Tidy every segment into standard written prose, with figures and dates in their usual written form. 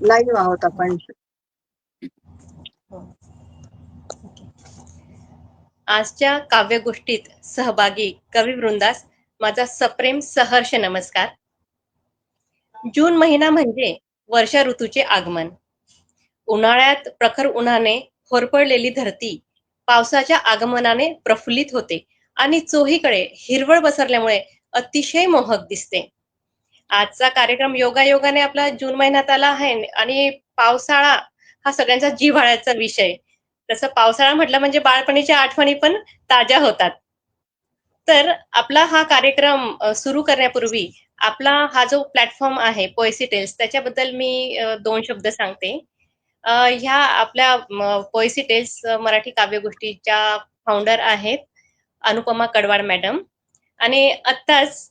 Live आहोत आपण. आजच्या काव्यगोष्ठीत सहभागी कविवृंदास माझा सप्रेम सहर्ष नमस्कार. जून महिना म्हणजे वर्षा ऋतूचे आगमन. उन्हाळ्यात प्रखर उन्हाने होरपळलेली धरती पावसाच्या आगमनाने प्रफुल्लित होते आणि चोहीकडे हिरवळ पसरल्यामुळे अतिशय मोहक दिसते. आजचा कार्यक्रम योगायोगाने आपला जून महिन्यात आला आहे आणि पावसाळा हा सगळ्यांचा जिव्हाळ्याचा विषय. तसं पावसाळा म्हटलं म्हणजे बाळपणीच्या आठवणी पण ताज्या होतात. तर आपला हा कार्यक्रम सुरू करण्यापूर्वी आपला हा जो प्लॅटफॉर्म आहे पोएसी टेल्स त्याच्याबद्दल मी 2 शब्द सांगते. ह्या आपल्या पोएसी टेल्स मराठी काव्यगोष्टीच्या फाउंडर आहेत अनुपमा कडवाड मॅडम आणि आत्ताच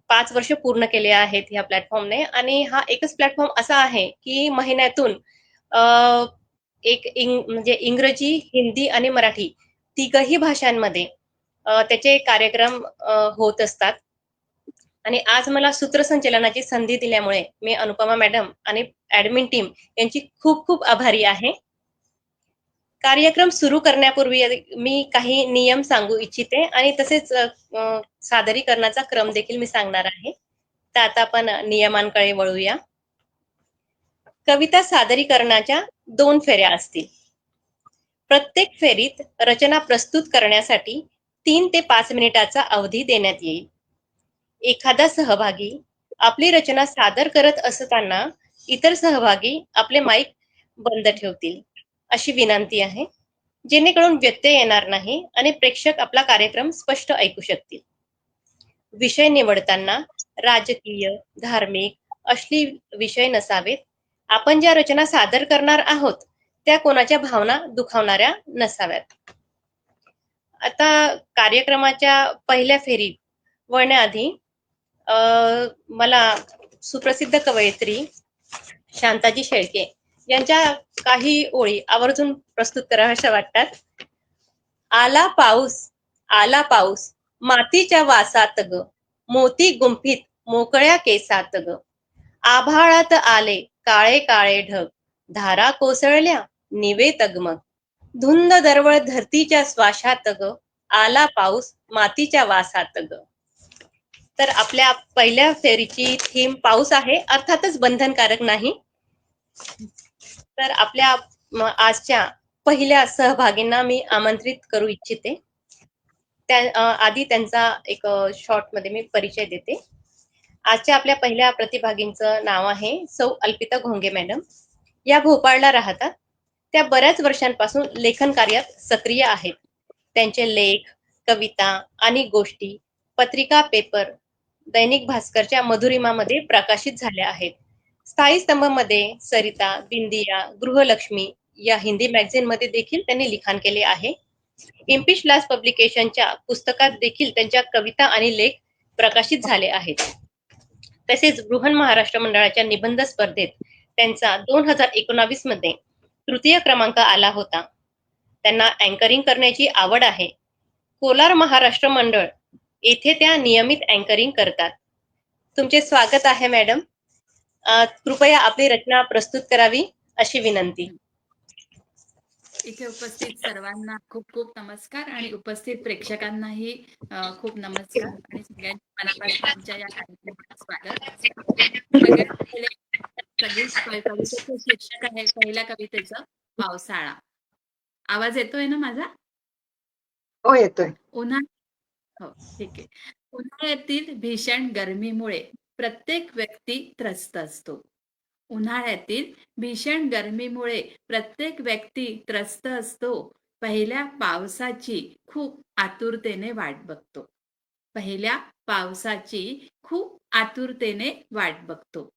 5 वर्ष पूर्ण केले आहेत ह्या प्लॅटफॉर्मने आणि हा एकच प्लॅटफॉर्म असा आहे की महिन्यातून अ, म्हणजे इंग्रजी, हिंदी आणि मराठी तिघही भाषांमध्ये त्याचे कार्यक्रम होत असतात. आणि आज मला सूत्रसंचलनाची संधी दिल्यामुळे मी अनुपमा मॅडम आणि ऍडमिन टीम यांची खूप खूप आभारी आहे. कार्यक्रम सुरू करण्यापूर्वी मी काही नियम सांगू इच्छिते आणि तसेच सादरीकरणाचा क्रम देखील मी सांगणार आहे. तर आता आपण नियमांकडे वळूया. कविता सादरीकरणाच्या 2 फेऱ्या असतील. प्रत्येक फेरीत रचना प्रस्तुत करण्यासाठी 3 ते 5 मिनिटाचा अवधी देण्यात येईल. एखादा सहभागी आपली रचना सादर करत असताना इतर सहभागी आपले माईक बंद ठेवतील अशी विनंती आहे, जेणेकरून व्यत्यय येणार नाही आणि प्रेक्षक आपला कार्यक्रम स्पष्ट ऐकू शकतील. विषय निवडताना राजकीय, धार्मिक, अश्लील विषय नसावेत. आपण ज्या रचना सादर करणार आहोत त्या कोणाच्या भावना दुखावणाऱ्या नसाव्यात. आता कार्यक्रमाच्या पहिल्या फेरीत वळण्याआधी मला सुप्रसिद्ध कवयित्री शांताजी शेळके यांच्या काही ओळी आवर्जून प्रस्तुत कराव्याशा वाटतात. आला पाऊस मातीच्या वासात ग, मोती गुंफीत मोकळ्या केसात ग, आभाळात आले काळे काळे ढग, धारा कोसळल्या निवे तगमग, धुंद दरवळ धरतीच्या श्वासात ग, आला पाऊस मातीच्या वासात ग. तर आपल्या पहिल्या फेरीची थीम पाऊस आहे, अर्थातच बंधनकारक नाही. तर आपल्या आजच्या पहिल्या सहभागींना मी आमंत्रित करू इच्छिते. आधी त्यांचा एक शॉर्ट मध्ये मी परिचय देते. आजच्या आपल्या पहिल्या प्रतिभागींचं नाव आहे सौ अल्पिता घोंगे मॅडम. या भोपाळला राहतात. त्या बऱ्याच वर्षांपासून लेखन कार्यात सक्रिय आहेत. त्यांचे लेख, कविता आणि गोष्टी पत्रिका, पेपर, दैनिक भास्करच्या मधुरिमामध्ये प्रकाशित झाल्या आहेत. स्थायी स्तंभमध्ये सरिता, बिंदिया, गृहलक्ष्मी या हिंदी मॅगझिन मध्ये देखील त्यांनी लिखाण केले आहे. इम्पिश लास पब्लिकेशनच्या पुस्तकात देखील त्यांच्या कविता आणि लेख प्रकाशित झाले आहेत. तसेच बृहन महाराष्ट्र मंडळाच्या निबंध स्पर्धेत त्यांचा 2019 मध्ये तृतीय क्रमांक आला होता. त्यांना अँकरिंग करण्याची आवड आहे. कोलार महाराष्ट्र मंडळ येथे त्या नियमित अँकरिंग करतात. तुमचे स्वागत आहे मॅडम. कृपया आपली रचना प्रस्तुत करावी अशी विनंती. इथे उपस्थित सर्वांना खूप खूप नमस्कार आणि उपस्थित प्रेक्षकांनाही खूप नमस्कार आणि सगळ्यांच्या मनापासून आमच्या या कार्यक्रमात स्वागत. सगळ्यात पहिले कवितेचं शीर्षक आहे पहिल्या कवितेचं पावसाळा. आवाज येतोय ना माझा? हो, येतोय. हो, ठीक आहे. उन्हाळ्यातील भीषण गरमीमुळे प्रत्येक व्यक्ती त्रस्त असतो. उन्हाळ्यातील भीषण गरमीमुळे प्रत्येक व्यक्ती त्रस्त असतो. पहिल्या पावसाची खूप आतुरतेने वाट बघतो. पहिल्या पावसाची खूप आतुरतेने वाट बघतो.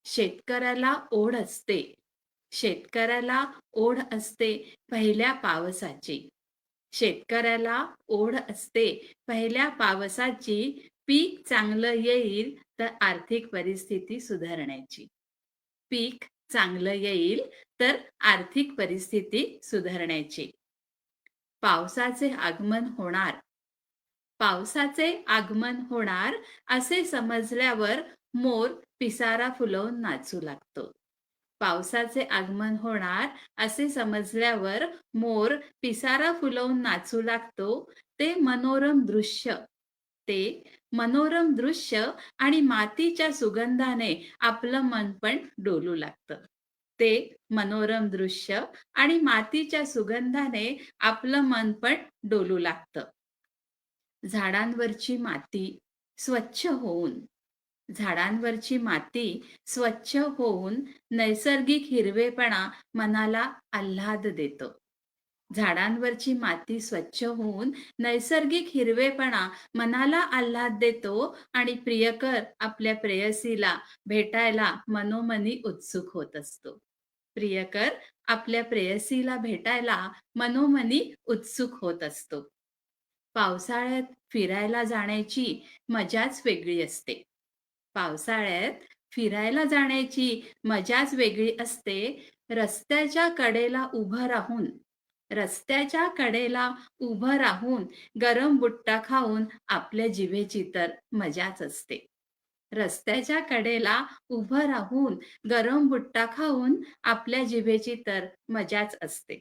शेतकऱ्याला ओढ असते. शेतकऱ्याला ओढ असते पहिल्या पावसाची. शेतकऱ्याला ओढ असते पहिल्या पावसाची. पीक चांगलं येईल तर आर्थिक परिस्थिती सुधारण्याची. पीक चांगलं येईल तर आर्थिक परिस्थिती सुधारण्याची. पावसाचे आगमन होणार. पावसाचे आगमन होणार असे समजल्यावर मोर पिसारा फुलवून नाचू लागतो. पावसाचे आगमन होणार असे समजल्यावर मोर पिसारा फुलवून नाचू लागतो. ते मनोरम दृश्य ते मनोरम दृश्य आणि मातीच्या सुगंधाने आपलं मन पण डोलू लागतं. ते मनोरम दृश्य आणि मातीच्या सुगंधाने आपलं मन पण डोलू लागतं. झाडांवरची माती स्वच्छ होऊन झाडांवरची माती स्वच्छ होऊन नैसर्गिक हिरवेपणा मनाला आल्हाद देतो. झाडांवरची माती स्वच्छ होऊन नैसर्गिक हिरवेपणा मनाला आल्हाद देतो आणि प्रियकर आपल्या प्रेयसीला भेटायला मनोमनी उत्सुक होत असतो. प्रियकर आपल्या प्रेयसीला भेटायला मनोमनी उत्सुक होत असतो. पावसाळ्यात फिरायला जाण्याची मजाच वेगळी असते. पावसाळ्यात फिरायला जाण्याची मजाच वेगळी असते. रस्त्याच्या कडेला उभं राहून गरम बुट्टा खाऊन आपल्या जिभेची तर मजाच असते. रस्त्याच्या कडेला उभं राहून गरम बुट्टा खाऊन आपल्या जिभेची तर मजाच असते.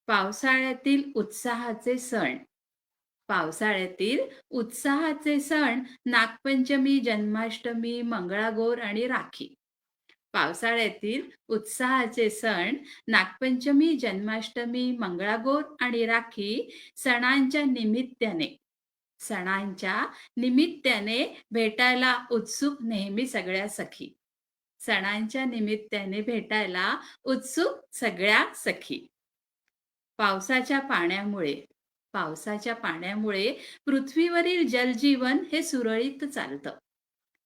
पावसाळ्यातील उत्साहाचे सण नागपंचमी, जन्माष्टमी, मंगळागौर आणि राखी. पावसाळ्यातील उत्साहाचे सण नागपंचमी, जन्माष्टमी, मंगळागौर आणि राखी सणांच्या निमित्ताने भेटायला उत्सुक नेहमी सगळ्या सखी. सणांच्या निमित्ताने भेटायला उत्सुक सगळ्या सखी. पावसाच्या पाण्यामुळे पृथ्वीवरील जलजीवन हे सुरळीत चालतं.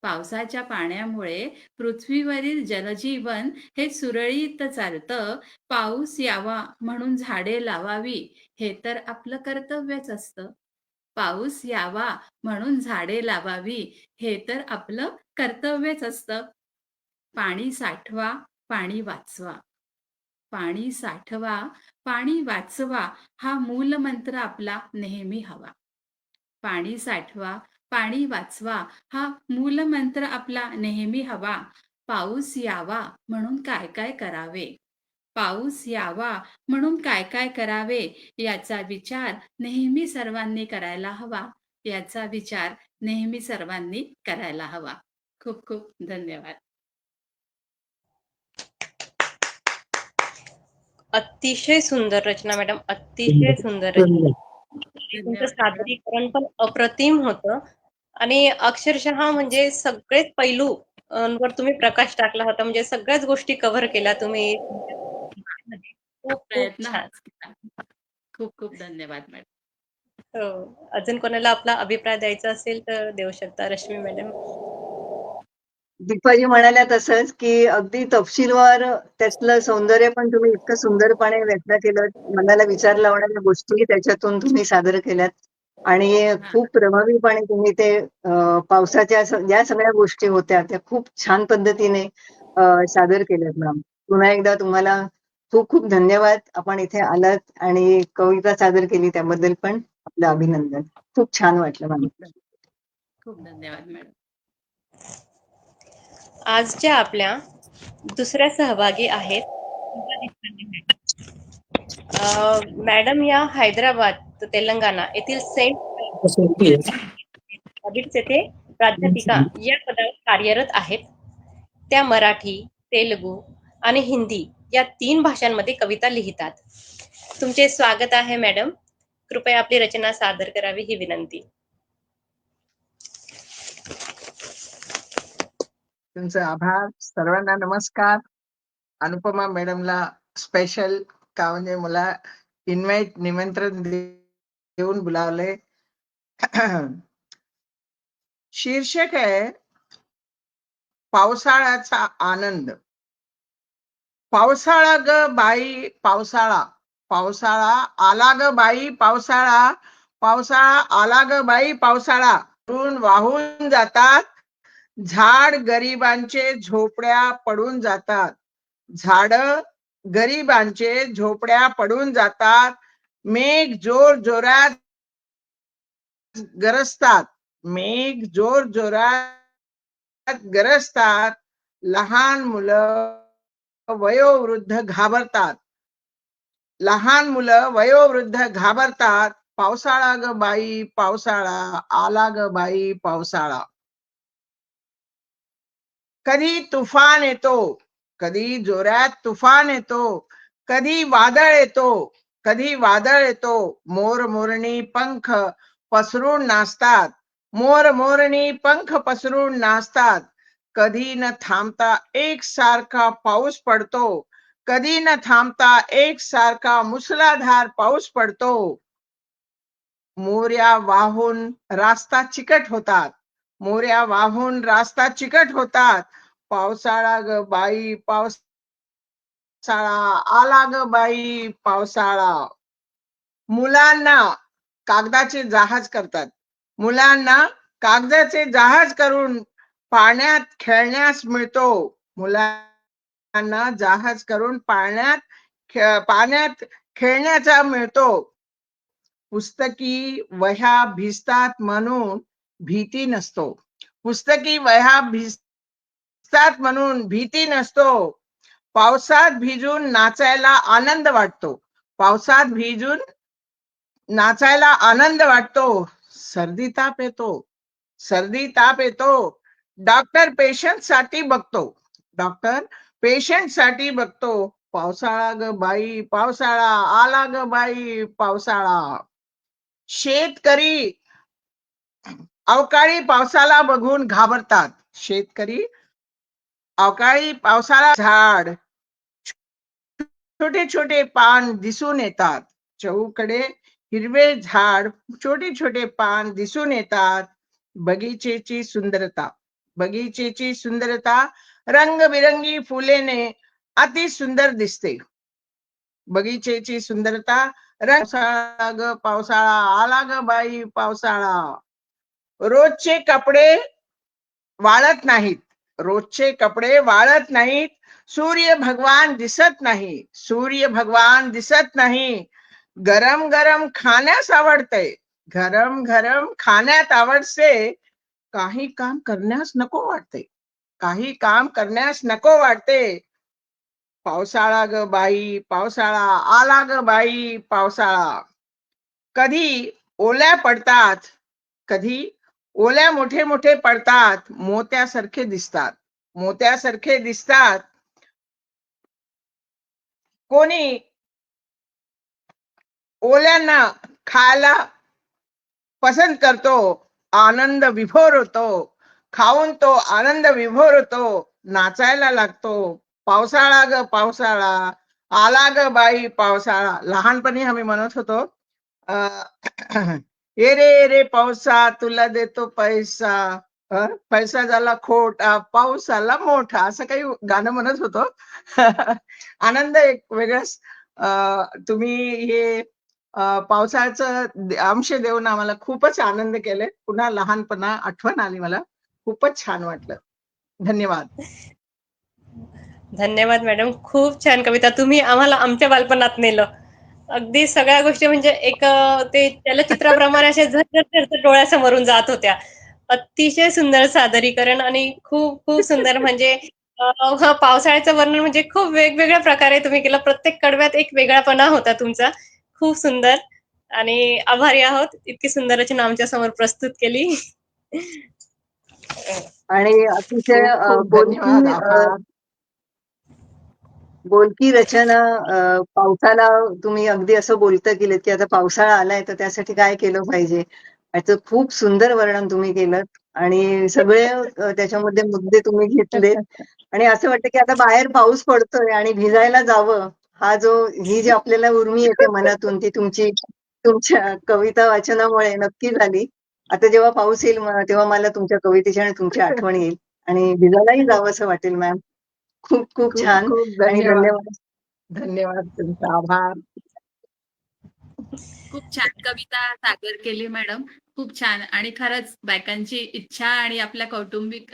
पावसाच्या पाण्यामुळे पृथ्वीवरील जलजीवन हे सुरळीत चालतं. पाऊस यावा म्हणून झाडे लावावी हे तर आपलं कर्तव्यच असतं. पाऊस यावा म्हणून झाडे लावावी हे तर आपलं कर्तव्यच असतं. पाणी साठवा, पाणी वाचवा. पाणी साठवा, पाणी वाचवा हा मूलमंत्र आपला नेहमी हवा. पाणी साठवा, पाणी वाचवा हा मूलमंत्र आपला नेहमी हवा. पाऊस यावा म्हणून काय काय करावे. पाऊस यावा म्हणून काय काय करावे याचा विचार नेहमी सर्वांनी करायला हवा. याचा विचार नेहमी सर्वांनी करायला हवा. खूप खूप धन्यवाद. अतिशय सुंदर रचना मॅडम, अतिशय सुंदर रचना. तुमचं सादरीकरण पण अप्रतिम होतं आणि अक्षरशः म्हणजे सगळेच पैलू वर तुम्ही प्रकाश टाकला होता. म्हणजे सगळ्याच गोष्टी कव्हर केल्या तुम्ही. खूप खूप प्रयत्न छान. हाच केला. खूप खूप धन्यवाद मॅडम. हो, अजून कोणाला आपला अभिप्राय द्यायचा असेल तर देऊ शकता रश्मी मॅडम. दीपाजी म्हणाल्या तसंच की अगदी तपशीलवार त्यातलं सौंदर्य पण तुम्ही इतकं सुंदरपणे व्यक्त केलं. मनाला विचार लावणाऱ्या गोष्टी त्याच्यातून तुम्ही सादर केल्यात आणि खूप प्रभावीपणे तुम्ही ते पावसाच्या ज्या सगळ्या गोष्टी होत्या त्या खूप छान पद्धतीने सादर केल्यात मॅम. पुन्हा एकदा तुम्हाला खूप खूप धन्यवाद. आपण इथे आलात आणि कविता सादर केली त्याबद्दल पण आपलं अभिनंदन. खूप छान वाटलं मॅम. खूप धन्यवाद मॅडम. आजच्या आपल्या दुसऱ्या सहभागी आहेत मॅडम. या हैदराबाद तेलंगणा येथील सेंट अबिट्स येथे प्राध्यापिका या पदावर कार्यरत आहेत. त्या मराठी, तेलुगू आणि हिंदी या 3 भाषांमध्ये कविता लिहितात. तुमचे स्वागत आहे मॅडम. कृपया आपली रचना सादर करावी ही विनंती. तुमचे आभार. सर्वांना नमस्कार. अनुपमा मॅडमला स्पेशल का म्हणजे मला निमंत्रण देऊन बुलावले. शीर्षक आहे पावसाळ्याचा आनंद. पावसाळा ग बाई पावसाळा, पावसाळा आला ग बाई पावसाळा, पावसाळा आला ग बाई पावसाळा. वाहून जातात झाड, गरिबांचे झोपड्या पडून जातात. झाड गरिबांचे झोपड्या पडून जातात. मेघ जोर जोरात गरजतात. मेघ जोर जोरात गरजतात. लहान मुलं वयोवृद्ध घाबरतात. लहान मुलं वयोवृद्ध घाबरतात. पावसाळा ग बाई पावसाळा, आला ग बाई पावसाळा. कधी तुफान येतो, कधी जोरात तुफान येतो, कधी वादळ येतो, कधी वादळ येतो. मोर मोरणी पंख पसरून नाचतात. मोर मोरणी पंख पसरून नाचतात. कधी न थांबता एकसारखा पाऊस पडतो, कधी न थांबता एकसारखा मुसळधार पाऊस पडतो. मोऱ्या वाहून रास्ता चिकट होतात, मोऱ्या वाहून रास्ता चिकट होतात. पावसाळा ग बाई पावसाळा, आला ग बाई पावसाळा. मुलांना कागदाचे जहाज करतात. मुलांना कागदाचे जहाज करून पाण्यात खेळण्यास मिळतो. मुलांना जहाज करून पाण्यात खेळण्याचा मिळतो. पुस्तकी वह्या भिजतात म्हणून भीती नसतो. पुस्तकी वह्या भिजतात म्हणून भीती नसतो. पावसात भिजून नाचायला आनंद वाटतो. पावसात भिजून नाचायला आनंद वाटतो. सर्दी ताप येतो, सर्दी ताप येतो. डॉक्टर पेशंट साठी बघतो, डॉक्टर पेशंट साठी बघतो. पावसाळा ग बाई पावसाळा, आला ग बाई पावसाळा. शेतकरी अवकाळी पावसाला बघून घाबरतात. शेतकरी अवकाळी पावसाला झाड छोटे छोटे पान दिसून येतात. चहूकडे हिरवे झाड छोटे छोटे पान दिसून येतात. बगीचेची सुंदरता, बगीचेची सुंदरता रंगबिरंगी फुलेने अति सुंदर दिसते. बगीचेची सुंदरता पावसाळा ग पावसाळा, आला ग बाई पावसाळा. रोजचे कपडे वाळत नाहीत, रोजचे कपडे वाळत नाहीत. सूर्य भगवान दिसत नाही, सूर्य भगवान दिसत नाही. गरम गरम खाण्यास आवडते, गरम गरम खाण्यात आवडते. काही काम करण्यास नको वाटते, काही काम करण्यास नको वाटते. पावसाळा ग बाई पावसाळा, आला ग बाई पावसाळा. कधी ओल्या पडतात, कधी ओल्या मोठे मोठे पडतात. मोत्यासारखे दिसतात, मोत्यासारखे दिसतात. कोणी ओल्यांना खायला पसंत करतो, आनंद विभोर होतो. खाऊन तो आनंद विभोर होतो, नाचायला लागतो. पावसाळा ग पावसाळा, आला ग बाई पावसाळा. लहानपणी आम्ही म्हणत होतो, ये रे पावसा तुला देतो पैसा, पैसा झाला खोटा पाऊस आला मोठा, असं काही गाणं म्हणत होतो. आनंद एक वेगळाच. तुम्ही हे पावसाळ्याचं अंश देऊन आम्हाला खूपच आनंद केले. पुन्हा लहानपणा आठवण आली मला. खूपच छान वाटलं. धन्यवाद. धन्यवाद मॅडम. खूप छान कविता. तुम्ही आम्हाला आमच्या बालपणात नेलं. अगदी सगळ्या गोष्टी म्हणजे एक ते चलचित्राप्रमाणे अशा झरझर झरझर डोळ्यासमोरून जात होत्या. अतिशय सुंदर सादरीकरण आणि खूप खूप सुंदर म्हणजे पावसाळ्याचं वर्णन म्हणजे खूप वेगवेगळ्या प्रकारे तुम्ही केलं. प्रत्येक कडव्यात एक वेगळापणा होता तुमचा. खूप सुंदर आणि आभारी आहोत. इतकी सुंदर रचना आमच्या समोर प्रस्तुत केली. आणि अतिशय खूप खूप धन्यवाद. आभार. बोलकी रचना. पावसाला तुम्ही अगदी असं बोलतं केलं की आता पावसाळा आलाय तर त्यासाठी काय केलं पाहिजे, याचं खूप सुंदर वर्णन तुम्ही केलं. आणि सगळे त्याच्यामध्ये मुद्दे तुम्ही घेतले. आणि असं वाटतं की आता बाहेर पाऊस पडतोय आणि भिजायला जावं. ही जी आपल्याला उर्मी येते मनातून ती तुमच्या कविता वाचनामुळे नक्की झाली. आता जेव्हा पाऊस येईल तेव्हा मला तुमच्या कवितेची आणि तुमची आठवण येईल आणि भिजायलाही जावं असं वाटेल मॅम. खूप खूप खूप छान खूप आणि धन्यवाद. धन्यवाद. धन्यवाद तुमचा. आभार. खूप छान कविता सादर केली मॅडम. खूप छान. आणि खरंच बायकांची इच्छा आणि आपल्या कौटुंबिक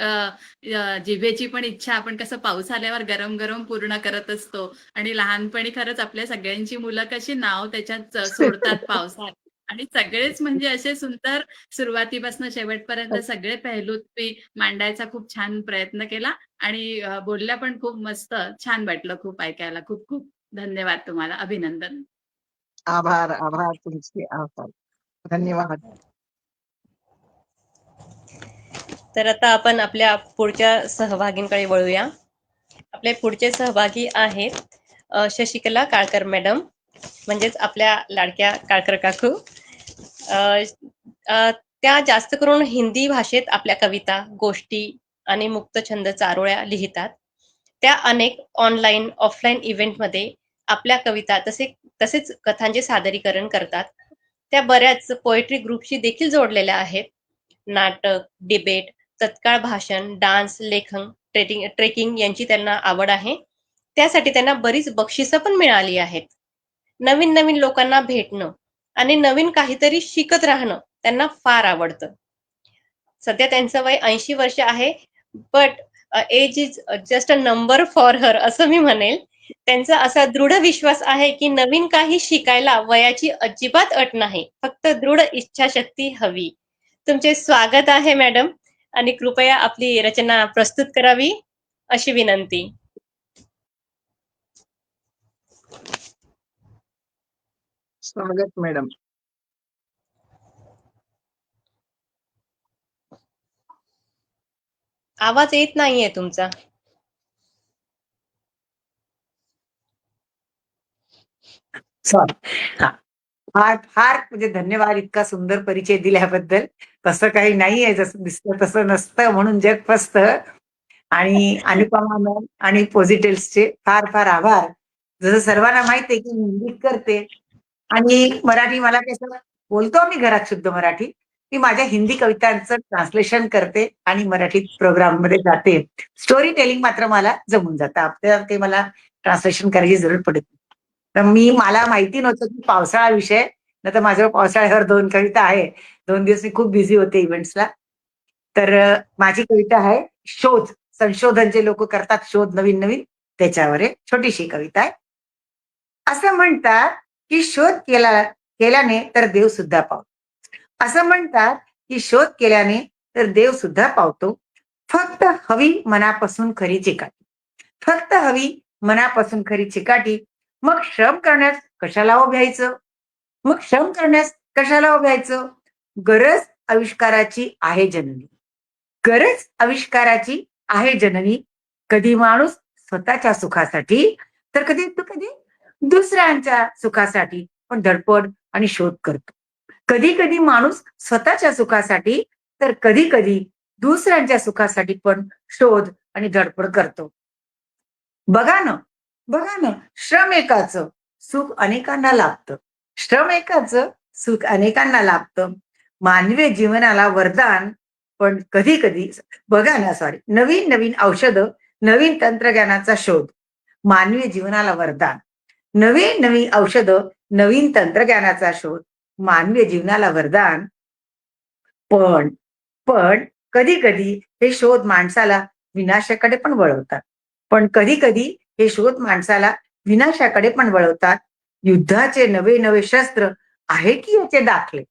जिभेची पण इच्छा आपण कसं पाऊस आल्यावर गरम गरम पूर्ण करत असतो. आणि लहानपणी खरंच आपल्या सगळ्यांची मुलं कशी नाव त्याच्यात सोडतात पावसात. आणि सगळेच म्हणजे असे सुंदर सुरुवातीपासून शेवटपर्यंत सगळे पैलू तुम्ही मांडायचा खूप छान प्रयत्न केला आणि बोलल्या पण खूप मस्त छान वाटलं खूप ऐकायला. खूप खूप धन्यवाद तुम्हाला. अभिनंदन. आभार आभार तुमचे आभार. धन्यवाद. तर आता आपण आपल्या पुढच्या सहभागींकडे वळूया. आपले पुढचे सहभागी आहेत शशिकला काळकर मॅडम, म्हणजेच आपल्या लाडक्या काळकर काकू. अ, अ, त्या जास्त करून हिंदी भाषेत आपल्या कविता, गोष्टी आणि मुक्तछंद चारोळ्या लिहितात. त्या अनेक ऑनलाईन, ऑफलाईन इव्हेंटमध्ये आपल्या कविता तसेच कथांचे सादरीकरण करतात. त्या बऱ्याच पोएट्री ग्रुपशी देखील जोडलेल्या आहेत. नाटक, डिबेट, तत्काळ भाषण, डान्स, लेखन, ट्रेकिंग यांची त्यांना आवड आहे. त्यासाठी त्यांना बरीच बक्षिसं पण मिळाली आहेत. नवीन नवीन लोकांना भेटणं आणि नवीन काहीतरी शिकत राहणं त्यांना फार आवडतं. सध्या त्यांचं वय 80 वर्ष आहे. But age is just a number for her असं मी म्हणेल. त्यांचा असा दृढ विश्वास आहे की नवीन काही शिकायला वयाची अजिबात अट नाही. फक्त दृढ इच्छाशक्ती हवी. तुमचे स्वागत आहे मॅडम आणि कृपया आपली रचना प्रस्तुत करावी अशी विनंती. स्वागत मॅडम. आवाज येत नाहीये तुमचा. फार फार म्हणजे धन्यवाद इतका सुंदर परिचय दिल्याबद्दल. तसं काही नाहीये, जसं दिसतं तसं नसतं म्हणून जग फसतं. आणि अनुपमा मॅम आणि पॉझिटिव्हचे फार फार आभार. जसं सर्वांना माहित आहे की मी हिंदीत करते आणि मराठी मला कसं बोलतो आम्ही घरात शुद्ध मराठी. मी माझ्या हिंदी कवितांचं ट्रान्सलेशन करते आणि मराठीत प्रोग्राम मध्ये जाते. स्टोरी टेलिंग मात्र मला जमून जातं. आपल्याला ते मला ट्रान्सलेशन करायची जरूर पडत नाही. तर मला माहिती नव्हतं की पावसाळा विषय, नाही तर माझ्यावर पावसाळ्यावर 2 कविता आहे. 2 दिवस मी खूप बिझी होते इव्हेंट्सला. तर माझी कविता आहे शोध. संशोधन जे लोक करतात शोध नवीन नवीन, त्याच्यावर आहे. छोटीशी कविता आहे. असं म्हणतात की शोध केल्याने तर देव सुद्धा पावतो. असं म्हणतात की शोध केल्याने तर देव सुद्धा पावतो. फक्त हवी मनापासून खरी चिकाटी. फक्त हवी मनापासून खरी चिकाटी. मग श्रम करण्यास कशाला उभ्यायचं? मग श्रम करण्यास कशाला उभ्यायचं? गरज आविष्काराची आहे जननी. गरज आविष्काराची आहे जननी. कधी माणूस स्वतःच्या सुखासाठी, तर कधी दुसऱ्यांच्या सुखासाठी पण धडपड आणि शोध करतो. कधी कधी माणूस स्वतःच्या सुखासाठी, तर कधी दुसऱ्यांच्या सुखासाठी पण शोध आणि धडपड करतो. बघा ना, श्रम एकाचं सुख अनेकांना लाभतं. श्रम एकाचं सुख अनेकांना लाभतं. मानवी जीवनाला वरदान, पण कधी बघा ना, नवीन नवीन औषधं, नवीन तंत्रज्ञानाचा शोध. मानवी जीवनाला वरदान, नवीन नवीन औषधं, नवीन तंत्रज्ञानाचा शोध. मानवी जीवनाला वरदान, पण पण कधी हे शोध माणसाला विनाशाकडे पण वळवतात. पण कधी हे शोध माणसाला विनाशाकडे पण वळवतात. युद्धाचे नवे नवे शस्त्र आहे की याचे दाखले.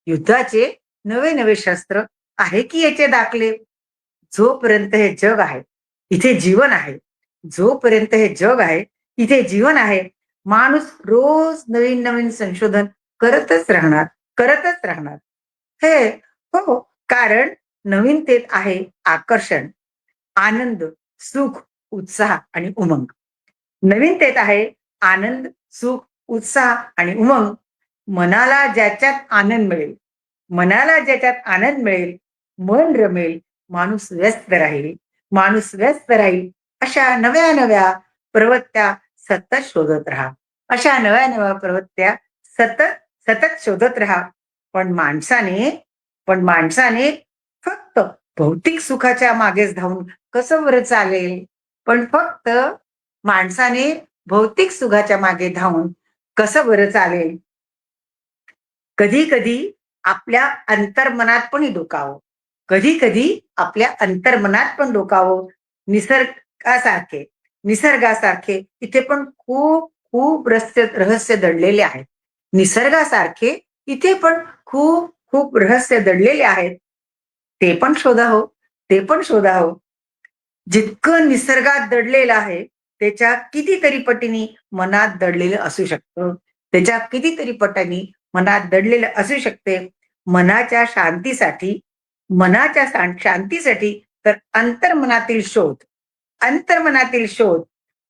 युद्धाचे नवे नवे शस्त्र आहे की याचे दाखले. जोपर्यंत हे जग आहे इथे जीवन आहे. जोपर्यंत हे जग आहे इथे जीवन आहे. माणूस रोज नवीन नवीन संशोधन करतच राहणार. हे हो, कारण नवीनतेत आहे आकर्षण, आनंद, सुख, उत्साह आणि उमंग. नवीनतेत आहे आनंद, सुख, उत्साह आणि उमंग. मनाला ज्याच्यात आनंद मिळेल, मन रमेल, माणूस व्यस्त राहील. अशा नव्या नव्या प्रवृत्त्या सतत शोधत राहा. अशा नव्या नव्या प्रवृत्त्या सतत शोधत राहा. पण माणसाने फक्त भौतिक सुखाच्या मागेच धावून कसं बरं चालेल? पण फक्त माणसाने भौतिक सुखाच्या मागे धावून कसं बरं चालेल? कधी आपल्या अंतर्मनात पण डोकावं. कधी आपल्या अंतर्मनात पण डोकावं. निसर्गासारखे इथे पण खूप खूप रहस्य दडलेले आहेत. निसर्गासारखे इथे पण खूप खूप रहस्य दडलेले आहेत. ते पण शोधा हो, ते पण शोधा हो. जितकं निसर्गात दडलेलं आहे त्याच्या कितीतरी पटीने मनात दडलेलं असू शकतं. त्याच्या कितीतरी पटीने मनात दडलेलं असू शकते. मनाच्या शांतीसाठी, शांतीसाठी तर अंतर्मनातील शोध, अंतर्मनातील शोध,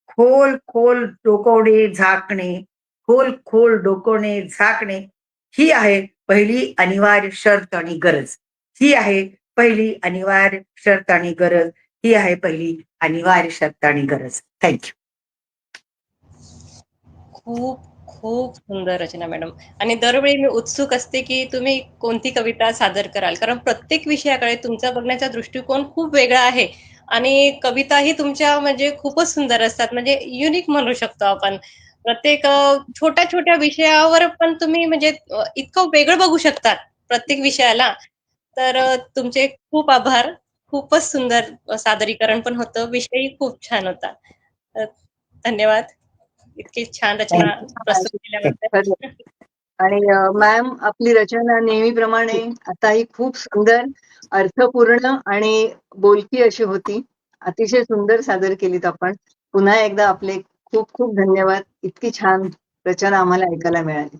खोल खोल डोकवणे झाकणे, खोल खोल डोकवणे झाकणे, ही आहे पहिली अनिवार्य शर्त आणि गरज. ही आहे पहिली अनिवार्य शर्त आणि गरज. ही आहे पहिली अनिवार्य शर्त आणि गरज. थँक्यू. खूप खूप सुंदर रचना मॅडम. आणि दरवेळी मी उत्सुक असते की तुम्ही कोणती कविता सादर कराल, कारण प्रत्येक विषयाकडे तुमचा बघण्याचा दृष्टिकोन खूप वेगळा आहे. आणि कविताही तुमच्या म्हणजे खूपच सुंदर असतात, म्हणजे युनिक म्हणू शकतो आपण. प्रत्येक छोट्या छोट्या विषयावर पण तुम्ही म्हणजे इतकं वेगळं बघू शकतात प्रत्येक विषयाला. तर तुमचे खूप आभार. खूपच सुंदर सादरीकरण पण होतं, विषयही खूप छान होता. अ, धन्यवाद इतकी छान रचना प्रस्तुत खरं. केल्याबद्दल. आणि मॅम, आपली रचना नेहमीप्रमाणे आताही खूप सुंदर, अर्थपूर्ण आणि बोलकी अशी होती. अतिशय सुंदर सादर केलीत आपण. पुन्हा एकदा आपले खूप खूप धन्यवाद. इतकी छान रचना आम्हाला ऐकायला मिळाली.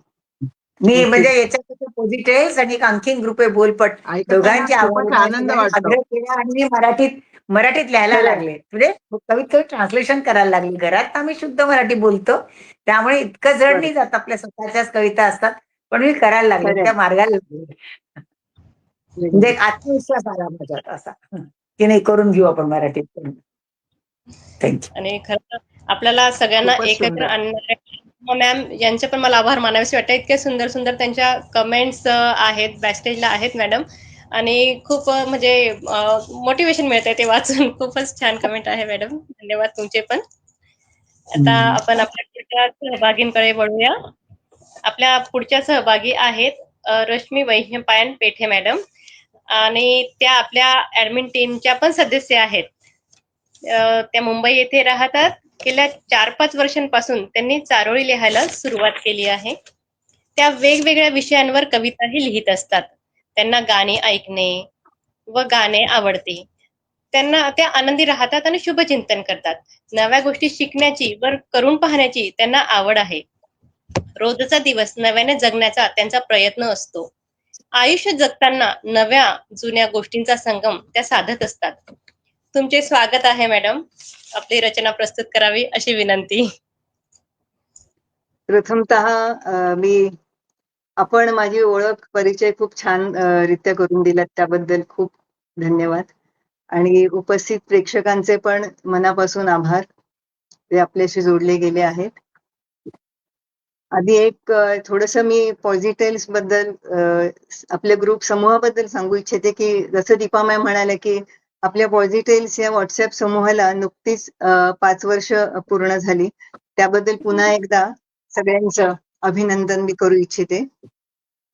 मी थँक्यू. म्हणजे याच्यात पोजिटेल्स आणि एक आणखीन ग्रुप आहे बोलपट, ऐकताना दोघांची खूपच आवड आनंद सगळ्यांनी वाटतो. आग्रह केला आणि मी मराठीत लिहायला खरंय. लागले. म्हणजे कमीत कमी ट्रान्सलेशन करायला लागले. घरात आम्ही शुद्ध मराठी बोलतो, त्यामुळे इतकं जड बरं. नाही जात. आपल्या स्वतःच्याच कविता असतात, पण मी करायला लागले, खरंय. त्या मार्गाला लागले. म्हणजे एक आत्मविश्वास आला माझ्यात असा, की नाही करून घेऊ आपण मराठीत. थँक्यू. आणि खरं आपल्याला सगळ्यांना खूपच एकत्र सुंदर. आणणाऱ्या मॅम यांचे पण मला आभार मानावेसे वाटतात. इतके सुंदर सुंदर त्यांच्या कमेंट्स आहेत, बॅकस्टेजला आहेत मॅडम. आणि खूप म्हणजे मोटिवेशन मिळतंय ते वाचून. खूपच छान कमेंट आहे मॅडम, धन्यवाद तुमचे पण. आता आपण आपल्या पुढच्या सहभागींकडे वळूया. आपल्या पुढच्या सहभागी आहेत रश्मी वैद्यपायन पेठे मॅडम, आणि त्या आपल्या ऍडमिन टीमच्या पण सदस्य आहेत. त्या मुंबई येथे राहतात. गेल्या 4-5 वर्षांपासून त्यांनी चारोळी लिहायला सुरुवात केली आहे. त्या वेगवेगळ्या विषयांवर कविताही लिहित असतात. त्यांना गाणी ऐकणे व गाणे आवडते. त्यांना त्या आनंदी राहतात आणि शुभचिंतन करतात. नव्या गोष्टी शिकण्याची व करून पाहण्याची त्यांना आवड आहे. रोजचा दिवस नव्याने जगण्याचा त्यांचा प्रयत्न असतो. आयुष्य जगताना नव्या जुन्या गोष्टींचा संगम त्या साधत असतात. तुमचे स्वागत आहे मॅडम. आपली रचना प्रस्तुत करावी अशी विनंती. प्रथमतः आपण माझी ओळख, परिचय खूप छान रित्या करून दिलात, त्याबद्दल खूप धन्यवाद. आणि उपस्थित प्रेक्षकांचे पण मनापासून आभार, ते आपल्याशी जोडले गेले आहेत. आधी एक थोडंसं मी पॉझिटिव्ह बद्दल, आपल्या ग्रुप समूहाबद्दल सांगू इच्छिते, की जसं दीपा मॅम म्हणाल्या, की आपल्या पॉझिटिव्ह या व्हॉट्सअप समूहाला नुकतीच 5 वर्ष पूर्ण झाली. त्याबद्दल पुन्हा एकदा सगळ्यांचं अभिनंदन मी करू इच्छिते.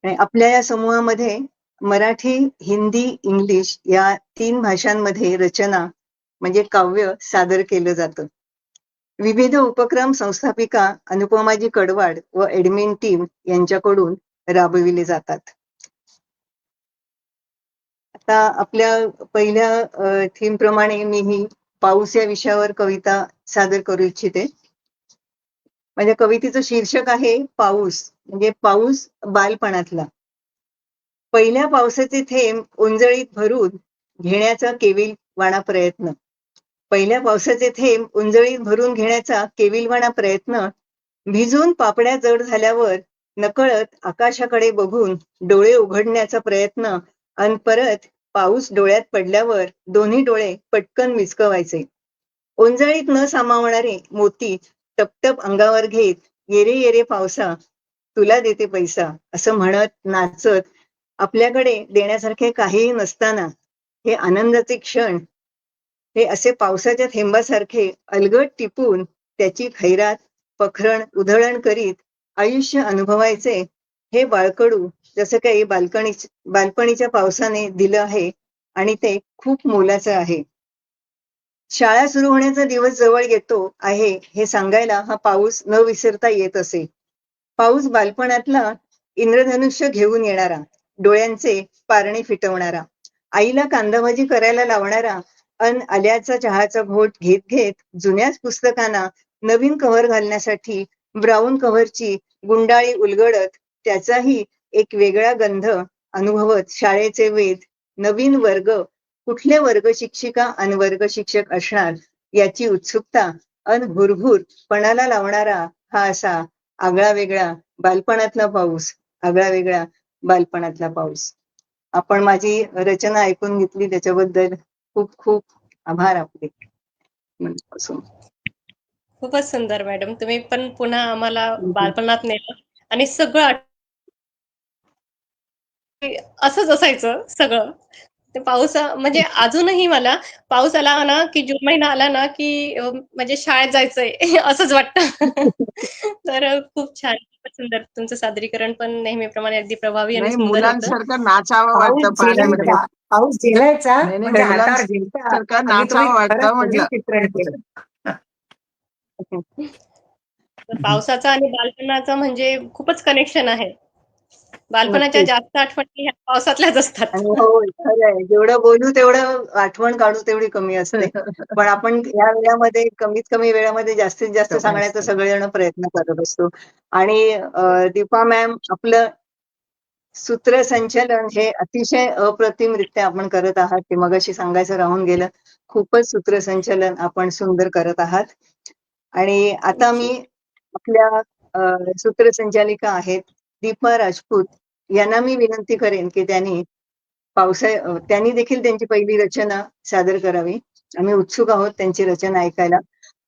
आणि आपल्या या समूहामध्ये मराठी, हिंदी, इंग्लिश या 3 भाषांमध्ये रचना म्हणजे काव्य सादर केलं जातं. विविध उपक्रम संस्थापिका अनुपमाजी कडवाड व ऍडमिन टीम यांच्याकडून राबविले जातात. आता आपल्या पहिल्या थीम प्रमाणे मी ही पाऊस या विषयावर कविता सादर करू इच्छिते. माझ्या कवितेचं शीर्षक आहे पाऊस, म्हणजे पाऊस बालपणातला. पहिल्या पावसाचे थेंब ओंजळीत भरून घेण्याचा केविलवाणा प्रयत्न. पहिल्या पावसाचे थेंब ओंजळीत भरून घेण्याचा केविलवाणा प्रयत्न. भिजून पापड्या जड झाल्यावर नकळत आकाशाकडे बघून डोळे उघडण्याचा प्रयत्न, अन परत पाऊस डोळ्यात पडल्यावर दोन्ही डोळे पटकन विचकवायचे. ओंजळीत न सामावणारे मोती टपटप अंगावर घेत, येरे येरे पावसा तुला देते पैसा, असं म्हणत नाचत, आपल्याकडे देण्यासारखे काहीही नसताना हे आनंदाचे क्षण, हे असे पावसाच्या थेंबासारखे अलगद टिपून त्याची खैरात, पखरण, उधळण करीत आयुष्य अनुभवायचे, हे बाळकडू जसं काही बालपणीच्या पावसाने दिलं आहे आणि ते खूप मोलाचं आहे. शाळा सुरू होण्याचा दिवस जवळ येतो आहे हे सांगायला हा पाऊस न विसरता येत असे. पाऊस बालपणातला इंद्रधनुष्य घेऊन येणारा, डोळ्यांचे पारणे फिटवणारा, आईला कांदाभाजी करायला लावणारा, अन आल्याचा चहाचा घोट घेत घेत जुन्याच पुस्तकांना नवीन कव्हर घालण्यासाठी ब्राऊन कव्हरची गुंडाळी उलगडत त्याचाही एक वेगळा गंध अनुभवत शाळेचे वेध, नवीन वर्ग, कुठले वर्ग शिक्षिका आणि वर्ग शिक्षक असणार याची उत्सुकता अन भुरभुर पणाला लावणारा हा असा आगळा वेगळा बालपणातला पाऊस, आगळा वेगळा बालपणातला पाऊस. आपण माझी रचना ऐकून घेतली त्याच्याबद्दल खूप खूप आभार आपले मनापासून. खूपच सुंदर मॅडम. तुम्ही पण पुन्हा आम्हाला बालपणात नेलं आणि सगळं असंच असायचं सगळं. ते म्हणजे अजूनही मला पाऊस आला ना, की जून महिना आला ना, की म्हणजे शाळेत जायचंय असंच वाटतं. तर खूप छान, खूपच सुंदर. तुमचं सादरीकरण पण नेहमीप्रमाणे अगदी प्रभावी आणि नाही, सुंदर होतं. मुलांसारखं नाचावं पाऊस वाटतं धन्यवाद. पाण्यामध्ये. झेलायचा पाऊस झेलायचा नाही नाही, म्हणजे हातावर झेलता मुलांसारखं आणि तुम्ही नाचावं खरंच वाटतं सजीव म्हटलं. चित्रण केलं. तर पावसाचा आणि बालपणाचा म्हणजे खूपच कनेक्शन आहे. बालपणाच्या नक्कीच. जास्त आठवणी ह्या पावसातल्याच असतात. आणि हो, खरं आहे. जेवढं बोलू तेवढं आठवण काढू तेवढी कमी असते. पण आपण या वेळामध्ये कमीत कमी वेळामध्ये जास्तीत जास्त सांगण्याचा सगळेजण प्रयत्न करत असतो. आणि दीपा मॅम आपलं सूत्रसंचलन हे अतिशय अप्रतिमरित्या आपण करत आहात. ते मगाशी सांगायचं राहून गेलं. खूपच सूत्रसंचलन आपण सुंदर करत आहात. आणि आता मी आपल्या सूत्रसंचालिका आहेत दीपा राजपूत यांना मी विनंती करेन की त्यांनी देखील त्यांची पहिली रचना सादर करावी. आम्ही उत्सुक आहोत त्यांची रचना ऐकायला.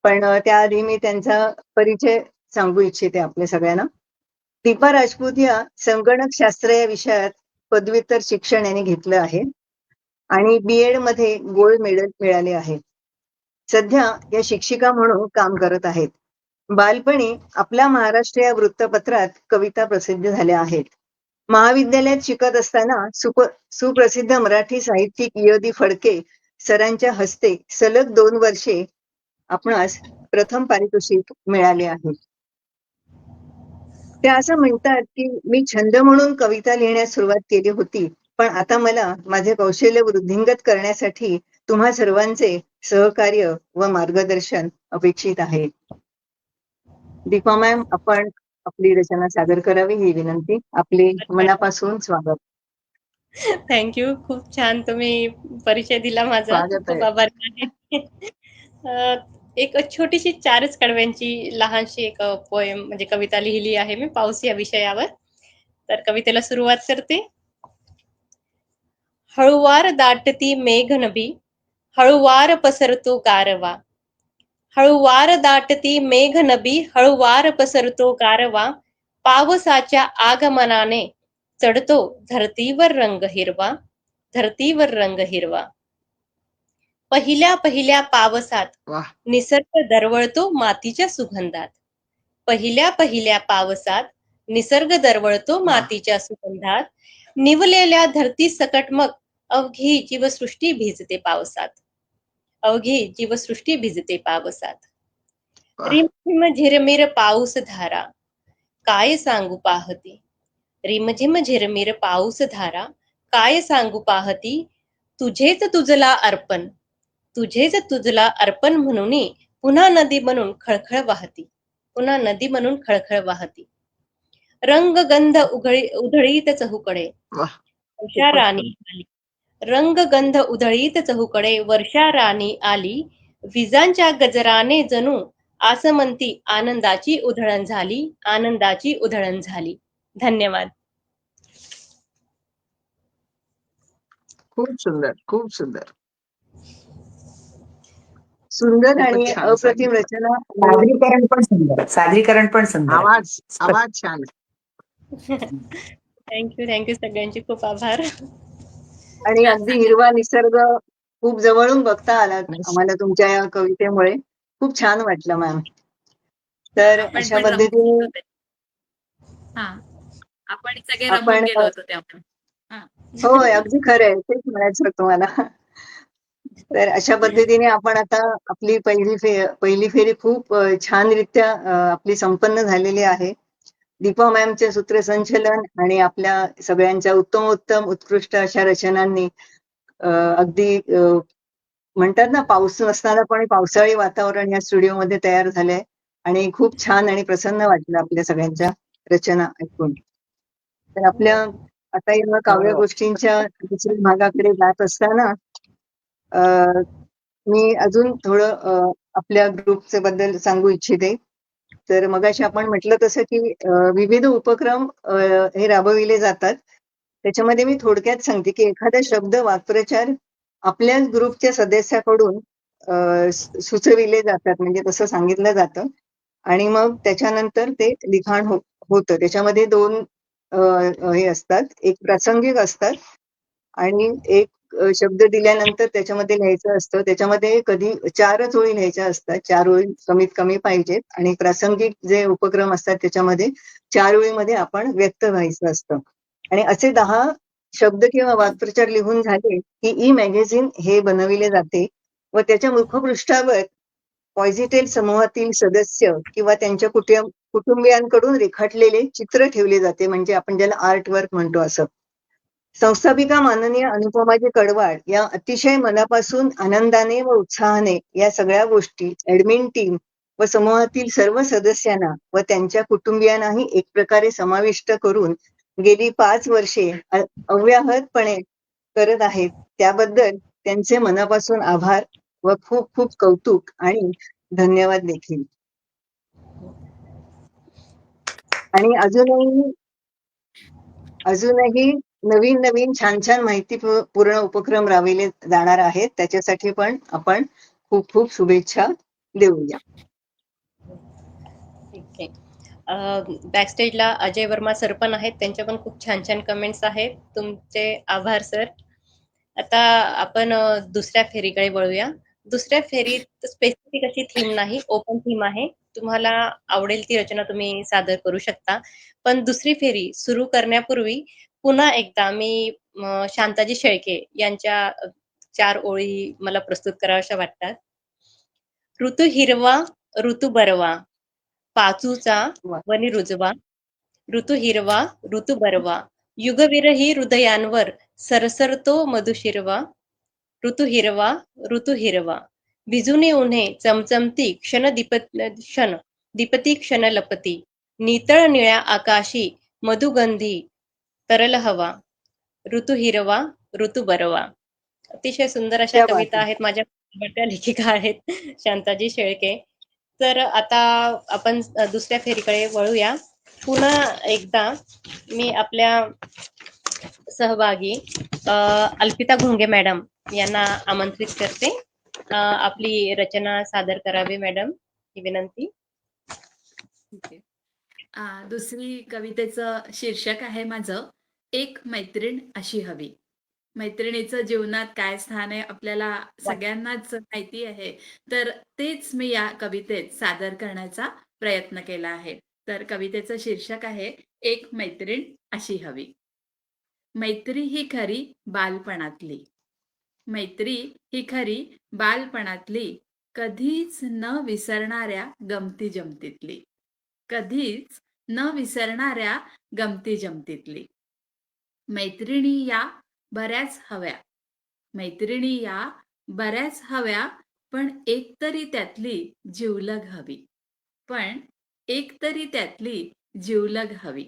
पण त्याआधी मी त्यांचा परिचय सांगू इच्छिते आपल्या सगळ्यांना. दीपा राजपूत या संगणक शास्त्र या विषयात पदव्युत्तर शिक्षण यांनी घेतलं आहे आणि BEd मध्ये गोल्ड मेडल मिळाले आहे. सध्या या शिक्षिका म्हणून काम करत आहेत. बालपणी आपल्या महाराष्ट्र या वृत्तपत्रात कविता प्रसिद्ध झाल्या आहेत. महाविद्यालयात शिकत असताना सुप्रसिद्ध मराठी साहित्यिक य.दी. फडके सरांच्या हस्ते सलग 2 वर्षे आपणास प्रथम पारितोषिक मिळाले आहे. त्या असं म्हणतात की मी छंद म्हणून कविता लिहिण्यास सुरुवात केली होती, पण आता मला माझे कौशल्य वृद्धिंगत करण्यासाठी तुम्हा सर्वांचे सहकार्य व मार्गदर्शन अपेक्षित आहे. दीपा मॅम, आपण आपली रचना सादर करावी ही विनंती. आपले मनापासून स्वागत. थँक्यू. खूप छान तुम्ही परिचय दिला माझा. खूप स्वागत खूप आहे. आभारी आहे. एक छोटीशी 4च कडव्यांची लहानशी एक पोएम म्हणजे कविता लिहिली आहे मी पाऊस या विषयावर. तर कवितेला सुरुवात करते. हळुवार दाटती मेघनभी, हळुवार पसरतो गारवा. हळुवार दाटती मेघनभी, हळुवार पसरतो गारवा. पावसाच्या आगमनाने चढतो धरतीवर रंग हिरवा, धरतीवर रंग हिरवा. पहिल्या पहिल्या पावसात वाह. निसर्ग दरवळतो मातीच्या सुगंधात. पहिल्या पहिल्या पावसात निसर्ग दरवळतो वाह. मातीच्या सुगंधात. निवलेल्या धरती सकट मग अवघी जीवसृष्टी भिजते पावसात. अवघी जीवसृष्टी भिजते पावसात. वाह. रिमझिम झिरमिर पाऊस धारा, काय सांगू पाहती. रिमझिम झिरमिर पाऊस धारा, काय सांगू पाहती. तुझेच तुझला अर्पण, तुझेच तुझला अर्पण म्हणून पुन्हा नदी बनून खळखळ वाहती. पुन्हा नदी बनून खळखळ वाहती. रंग गंध उधळीत चहूकडे वाह. वर्षा राणी आली. रंग गंध उधळीत चहूकडे वर्षा राणी आली. विजांच्या गजराने जणू आसमंती आनंदाची उधळण झाली, आनंदाची उधळण झाली. धन्यवाद. खूप सुंदर, खूप सुंदर. सुंदर आणि खूपच छान अप्रतिम सांगितलं. रचना. सादरीकरण पण सुंदर, सादरीकरण पण सुंदर. आवाज छान आहे. थँक्यू सगळ्यांचे खूप आभार. आणि अगदी हिरवा निसर्ग खूप जवळून बघता आला नाही, आम्हाला तुमच्या या कवितेमुळे. खूप छान वाटलं मॅम. तर आपण अशा पण रमून पद्धतीने गेलो होतो. हा, आपण सगळे रमून आपण गेलो होतो त्यामुळे. हा. होय, अगदी खरं आहे. तेच म्हणायचं होतं मला. तर अशा पद्धतीने आपण आता आपली पहिली फेरी खूप छानरित्या आपली संपन्न झालेली आहे. दीपा मॅमचे सूत्रसंचलन आणि आपल्या सगळ्यांच्या उत्तमोत्तम उत्कृष्ट अशा रचनांनी अगदी म्हणतात ना, पाऊस नसताना पण पावसाळी वातावरण या स्टुडिओमध्ये तयार झालंय आणि खूप छान आणि प्रसन्न वाटलं आपल्या सगळ्यांच्या रचना ऐकून. तर आपल्या आता या काव्य गोष्टींच्या दुसऱ्या भागाकडे जात असताना मी अजून थोडं आपल्या ग्रुपचे बद्दल सांगू इच्छिते. तर मगाशी आपण म्हटलं तसं की विविध उपक्रम हे राबविले जातात. त्याच्यामध्ये मी थोडक्यात सांगते की एखादा शब्द वाक्प्रचार आपल्याच ग्रुपच्या सदस्याकडून सुचविले जातात, म्हणजे तसं सांगितलं जातं आणि मग त्याच्यानंतर ते लिखाण होतं. त्याच्यामध्ये दोन हे असतात, एक प्रासंगिक असतात आणि एक शब्द दिल्यानंतर त्याच्यामध्ये लिहायचं असतं. त्याच्यामध्ये कधी 4च ओळी लिहायच्या असतात, 4 ओळी कमीत कमी पाहिजेत आणि प्रासंगिक जे उपक्रम असतात त्याच्यामध्ये 4 ओळीमध्ये आपण व्यक्त व्हायचं असतं. आणि असे 10 शब्द किंवा वाक्प्रचार लिहून झाले की ई मॅगझिन हे बनविले जाते व त्याच्या मुखपृष्ठावर पॉझिटेल समूहातील सदस्य किंवा त्यांच्या कुटुंबियांकडून रेखाटलेले चित्र ठेवले जाते, म्हणजे आपण ज्याला आर्ट वर्क म्हणतो असं. संस्थापिका माननीय अनुपमाजी कडवाड या अतिशय मनापासून आनंदाने व उत्साहाने या सगळ्या गोष्टी ऍडमिन टीम व समूहातील सर्व सदस्यांना व त्यांच्या कुटुंबियांनाही एक प्रकारे समाविष्ट करून गेली 5 वर्षे अव्याहतपणे करत आहेत. त्याबद्दल त्यांचे मनापासून आभार व खूप खूप कौतुक आणि धन्यवाद देखील. आणि अजूनही नवीन नवीन छान छान माहितीपूर्ण उपक्रम राबविले जाणार आहेत. त्याच्यासाठी पण आपण खूप खूप शुभेच्छा देऊया. ठीक आहे. बॅकस्टेजला अजय वर्मा सर पण आहेत, त्यांच्या पण खूप छान छान कमेंट्स आहेत. तुमचे आभार सर. आता आपण दुसऱ्या फेरीकडे वळूया. दुसऱ्या फेरीत स्पेसिफिक अशी थीम नाही, ओपन थीम आहे. तुम्हाला आवडेल ती रचना तुम्ही सादर करू शकता. पण दुसरी फेरी सुरू करण्यापूर्वी पुन्हा एकदा मी शांताजी शेळके यांच्या 4 ओळी मला प्रस्तुत कराव्याशा वाटतात. ऋतू हिरवा, ऋतू बरवा, पाचूचा वा. वनी रुजवा, ऋतू हिरवा, ऋतू बरवा, युगविरही हृदयांवर सरसरतो मधुशिरवा, ऋतू हिरवा, ऋतू हिरवा, भिजूने उन्हे चमचमती क्षण दीपती क्षण लपती, नितळ निळ्या आकाशी मधुगंधी तरल हवा, ऋतू हिरवा, ऋतू बरवा. अतिशय सुंदर अशा त्या कविता बात आहेत. माझ्या आवडत्या लेखिका आहेत शांताजी शेळके. तर आता आपण दुसऱ्या फेरीकडे वळूया. पुन्हा एकदा मी आपल्या सहभागी अल्पिता घोंगे मॅडम यांना आमंत्रित करते. आपली रचना सादर करावी मॅडम, ही विनंती. ठीक आहे. दुसरी कवितेचं शीर्षक आहे माझं एक मैत्रीण अशी हवी. मैत्रिणीचं जीवनात काय स्थान आहे आपल्याला सगळ्यांनाच माहिती आहे. तर तेच मी या कवितेत सादर करण्याचा प्रयत्न केला आहे. तर कवितेचं शीर्षक आहे एक मैत्रीण अशी हवी. मैत्री ही खरी बालपणातली, मैत्री ही खरी बालपणातली, कधीच न विसरणाऱ्या गमती जमतीतली, कधीच न विसरणाऱ्या गमती जमतीतली. मैत्रिणी या बऱ्याच हव्या, मैत्रिणी या बऱ्याच हव्या, पण एक तरी त्यातली जिवलग हवी, पण एक तरी त्यातली जिवलग हवी.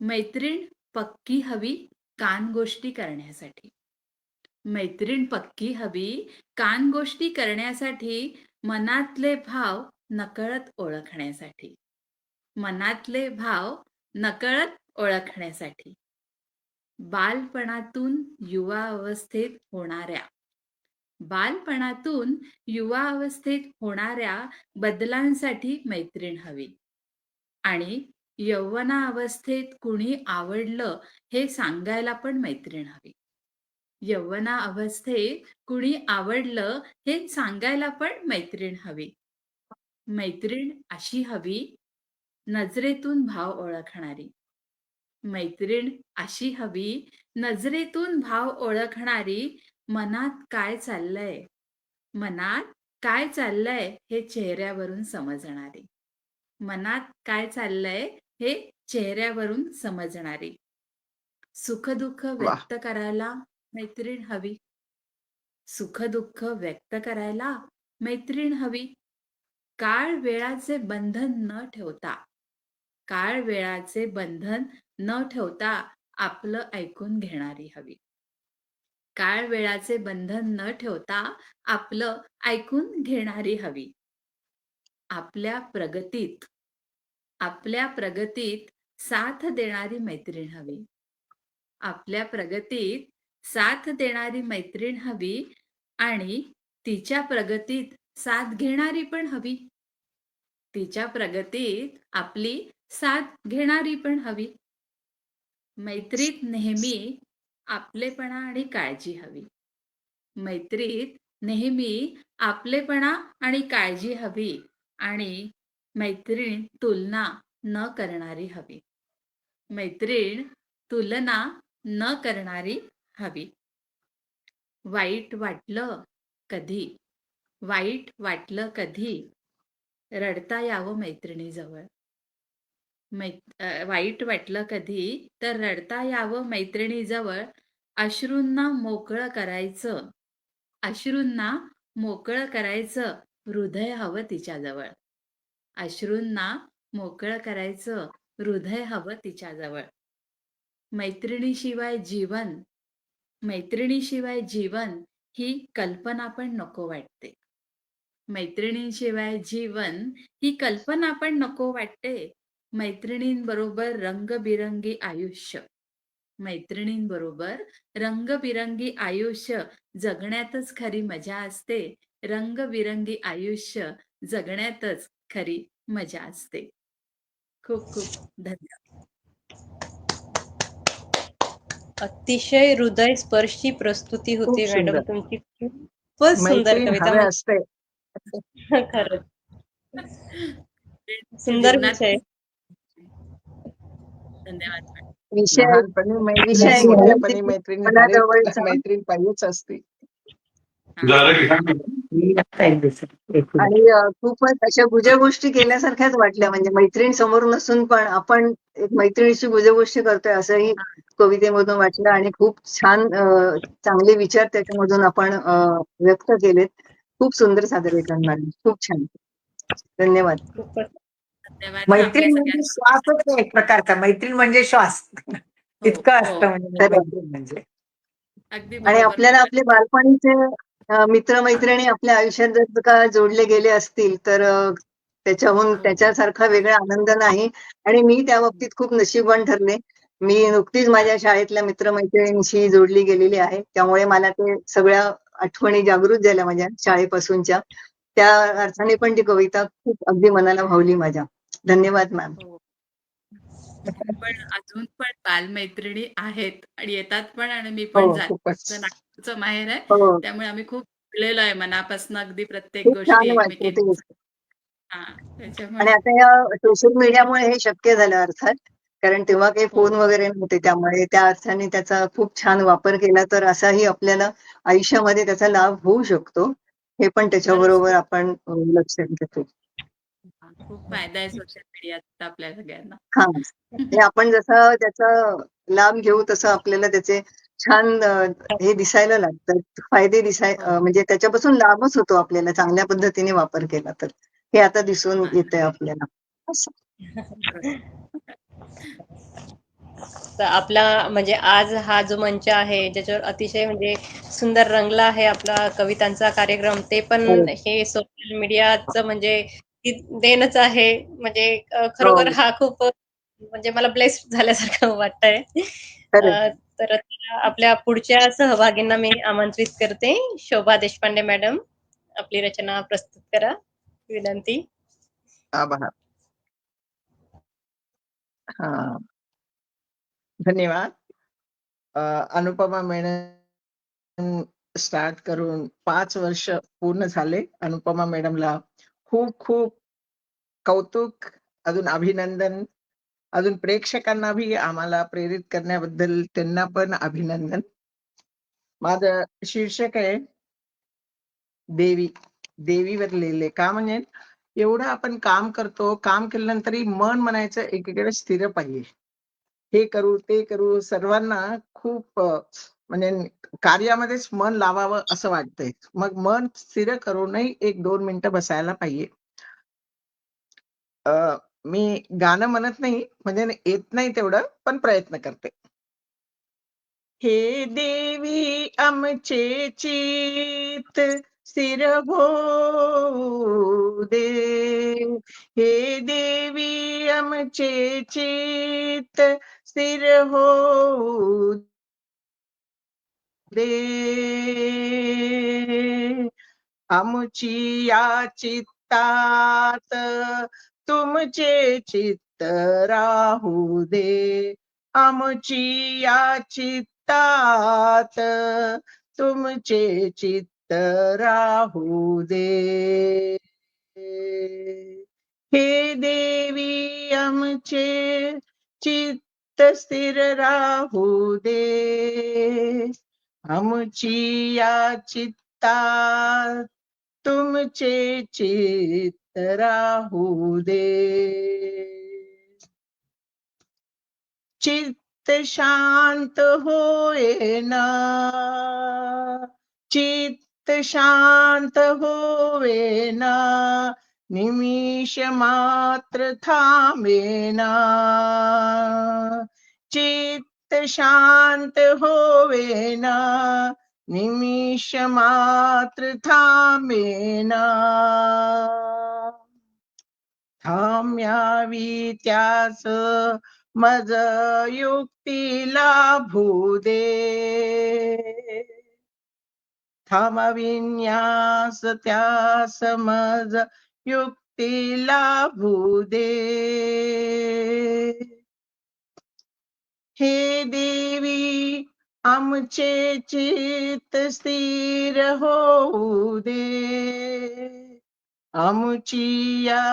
मैत्रीण पक्की हवी कान गोष्टी करण्यासाठी, मैत्रीण पक्की हवी कान गोष्टी करण्यासाठी, मनातले भाव नकळत ओळखण्यासाठी, मनातले भाव नकळत ओळखण्यासाठी. बालपणातून युवा अवस्थेत होणाऱ्या, बालपणातून युवा अवस्थेत होणाऱ्या बदलांसाठी मैत्रीण हवी. आणि यौवनावस्थेत कुणी आवडलं हे सांगायला पण मैत्रीण हवी. यौवना अवस्थेत कुणी आवडलं हे सांगायला पण मैत्रीण हवी. मैत्रीण अशी हवी नजरेतून भाव ओळखणारी, मैत्रीण अशी हवी नजरेतून भाव ओळखणारी, मनात काय चाललंय, मनात काय चाललंय हे चेहऱ्यावरून समजणारी, मनात काय चाललंय हे चेहऱ्यावरून समजणारी. सुख-दुःख वा. व्यक्त करायला मैत्रीण हवी. सुख-दुःख व्यक्त करायला मैत्रीण हवी. काळ-वेळाचे बंधन न ठेवता, काळ-वेळाचे बंधन न ठेवता आपलं ऐकून घेणारी हवी. काळ-वेळाचे बंधन न ठेवता आपलं ऐकून घेणारी हवी. आपल्या प्रगतीत, आपल्या प्रगतीत साथ देणारी मैत्रीण हवी. आपल्या प्रगतीत साथ देणारी मैत्रीण हवी आणि तिच्या प्रगतीत साथ घेणारी पण हवी. तिच्या प्रगतीत आपली साथ घेणारी पण हवी. मैत्रीत नेहमी आपलेपणा आणि काळजी हवी. मैत्रीत नेहमी आपलेपणा आणि काळजी हवी आणि मैत्रीण तुलना न करणारी हवी. मैत्रीण तुलना न करणारी हवी. वाईट वाटलं कधी, वाईट वाटलं कधी, रडता यावं मैत्रिणीजवळ. वाईट वाटलं कधी तर रडता यावं मैत्रिणीजवळ. अश्रूंना मोकळं करायचं, अश्रूंना मोकळं करायचं हृदय हवं तिच्याजवळ. अश्रूंना मोकळं करायचं हृदय हवं तिच्याजवळ. मैत्रिणीशिवाय जीवन, मैत्रिणीशिवाय जीवन ही कल्पना पण नको वाटते. मैत्रिणींशिवाय जीवन ही कल्पना पण नको वाटते. मैत्रिणींबरोबर रंगबिरंगी आयुष्य, मैत्रिणींबरोबर रंगबिरंगी आयुष्य जगण्यातच खरी मजा असते. रंगबिरंगी आयुष्य जगण्यातच खरी मजा असते. खूप खूप धन्यवाद. अतिशय हृदयस्पर्शी प्रस्तुती खूप होती मॅडम सुंदर. तुमची. खूपच सुंदर मैत्रीण कविता. हवे असते. खरंच सुंदर जीवनात विषय. धन्यवाद. विषय लहानपणी विषय मैत्रीण, ऐकून मोठ्यापणी अगदी मैत्रीण, मनाजवळचा. मैत्रीण पाहिजेच असते. आणि खूपच अशा गुजगोष्टी केल्यासारख्याच वाटल्या. म्हणजे मैत्रीण समोर नसून पण आपण एक मैत्रिणीशी गुजगोष्टी करतोय असंही कवितेमधून वाटलं. आणि खूप छान चांगले विचार त्याच्यामधून आपण व्यक्त केलेत. खूप सुंदर सादरीकरण मॅडम. खूप छान. धन्यवाद. खूपच धन्यवाद आपल्या मैत्रीण म्हणजे सगळ्यांना. श्वासच आहे एक प्रकारचा. मैत्रीण म्हणजे श्वास इतकं असतं म्हणजे खरं. मैत्रीण म्हणजे. अगदी आणि बरोबर आपल्याला मॅडम. आपले बालपणीचे मित्रमैत्रिणी आपल्या आयुष्यात जर का जोडले गेले असतील तर त्याच्याहून हो. त्याच्यासारखा वेगळा आनंद नाही. आणि मी त्या बाबतीत खूप नशीबवान ठरले. मी नुकतीच माझ्या शाळेतल्या मित्रमैत्रिणींशी जोडली गेलेली आहे. त्यामुळे मला ते सगळ्या आठवणी जागृत झाल्या माझ्या शाळेपासूनच्या. त्या अर्थाने पण ती कविता खूप अगदी मनाला भावली माझ्या. धन्यवाद मॅम. हो. पण अजून पण बालमैत्रिणी आहेत आणि येतात पण आणि मी पण हो, खूपच. नागपूरचं माहेर आहे. हो, त्यामुळे आम्ही खूप बोललेलो आहे मनापासून अगदी प्रत्येक खूप गोष्टी छान वाटतं ते. एकमेकींना. हा, आणि त्याच्यामुळे आता या सोशल मीडियामुळे हे शक्य झालं अर्थात. कारण तेव्हा काही हो. फोन वगैरे नव्हते. त्यामुळे त्या अर्थाने त्याचा खूप छान वापर केला तर असाही आपल्याला आयुष्यामध्ये त्याचा लाभ होऊ शकतो. हे पण त्याच्याबरोबर खरंच आपण लक्षात घेतो. खूप फायदा आहे सोशल मीडियाचा आपल्या सगळ्यांना. हा, हे आपण जसं त्याचा लाभ घेऊ तसं आपल्याला त्याचे छान हे दिसायला लागतात. फायदे हो. म्हणजे त्याच्यापासून लाभच होतो आपल्याला चांगल्या पद्धतीने वापर केला तर. हे आता दिसून हा, येतंय आपल्याला. असं. तर आपला म्हणजे आज हा जो मंच आहे ज्याच्यावर अतिशय म्हणजे सुंदर रंगला आहे आपला कवितांचा कार्यक्रम. ते पण हो. हे सोशल मीडियाचं म्हणजे देणच आहे. म्हणजे खरोखर हो. हा खूप म्हणजे मला ब्लेस्ड झाल्यासारखं वाटतंय. खरंच. तर आता आपल्या पुढच्या सहभागींना मी आमंत्रित करते. शोभा देशपांडे मॅडम, आपली रचना प्रस्तुत करा. विनंती. आभार. हा, धन्यवाद. अनुपमा मॅडम स्टार्ट करून 5 वर्ष पूर्ण झाले. अनुपमा मॅडमला खूप खूप कौतुक, अजून अभिनंदन. अजून प्रेक्षकांना भी आम्हाला प्रेरित करण्याबद्दल त्यांना पण अभिनंदन. माझं शीर्षक आहे देवी. देवीवर लिहिले का म्हणजे एवढं आपण काम करतो, काम केल्यानंतरही मन म्हणायचं एकीकडे स्थिर पाहिजे. हे करू, ते करू, सर्वांना खूप म्हणजे कार्यामध्येच मन लावावं असं वाटतंय. मग मन स्थिर करूनही 1-2 मिनिटं बसायला पाहिजे. मी गाणं म्हणत नाही, म्हणजे येत नाही तेवढं, पण प्रयत्न करते. हे देवी आमचे चित्त स्थिर होऊ दे. हे देवी आमचे चित्त स्थिर होऊ दे. आमची या चित्तात तुमचे चित्त राहू दे. आमची या चित्तात तुमचे चित्त राहू दे. हे देवी आमचे चित्त स्थिर राहू दे. आमची या चित्तात तुमचे चित्त राहू दे. चित्त शांत होईना, चित्त शांत होईना, निमिष मात्र थांबेना. चित्त शांत होईना, निमिष मात्र थांबेना. थांब्यावी त्यास मज युक्तीला भू दे. थांबविन्यास त्यास मज युक्तीला भू दे. हे देवी आमचे चित्त स्थिर होऊ दे. आमची या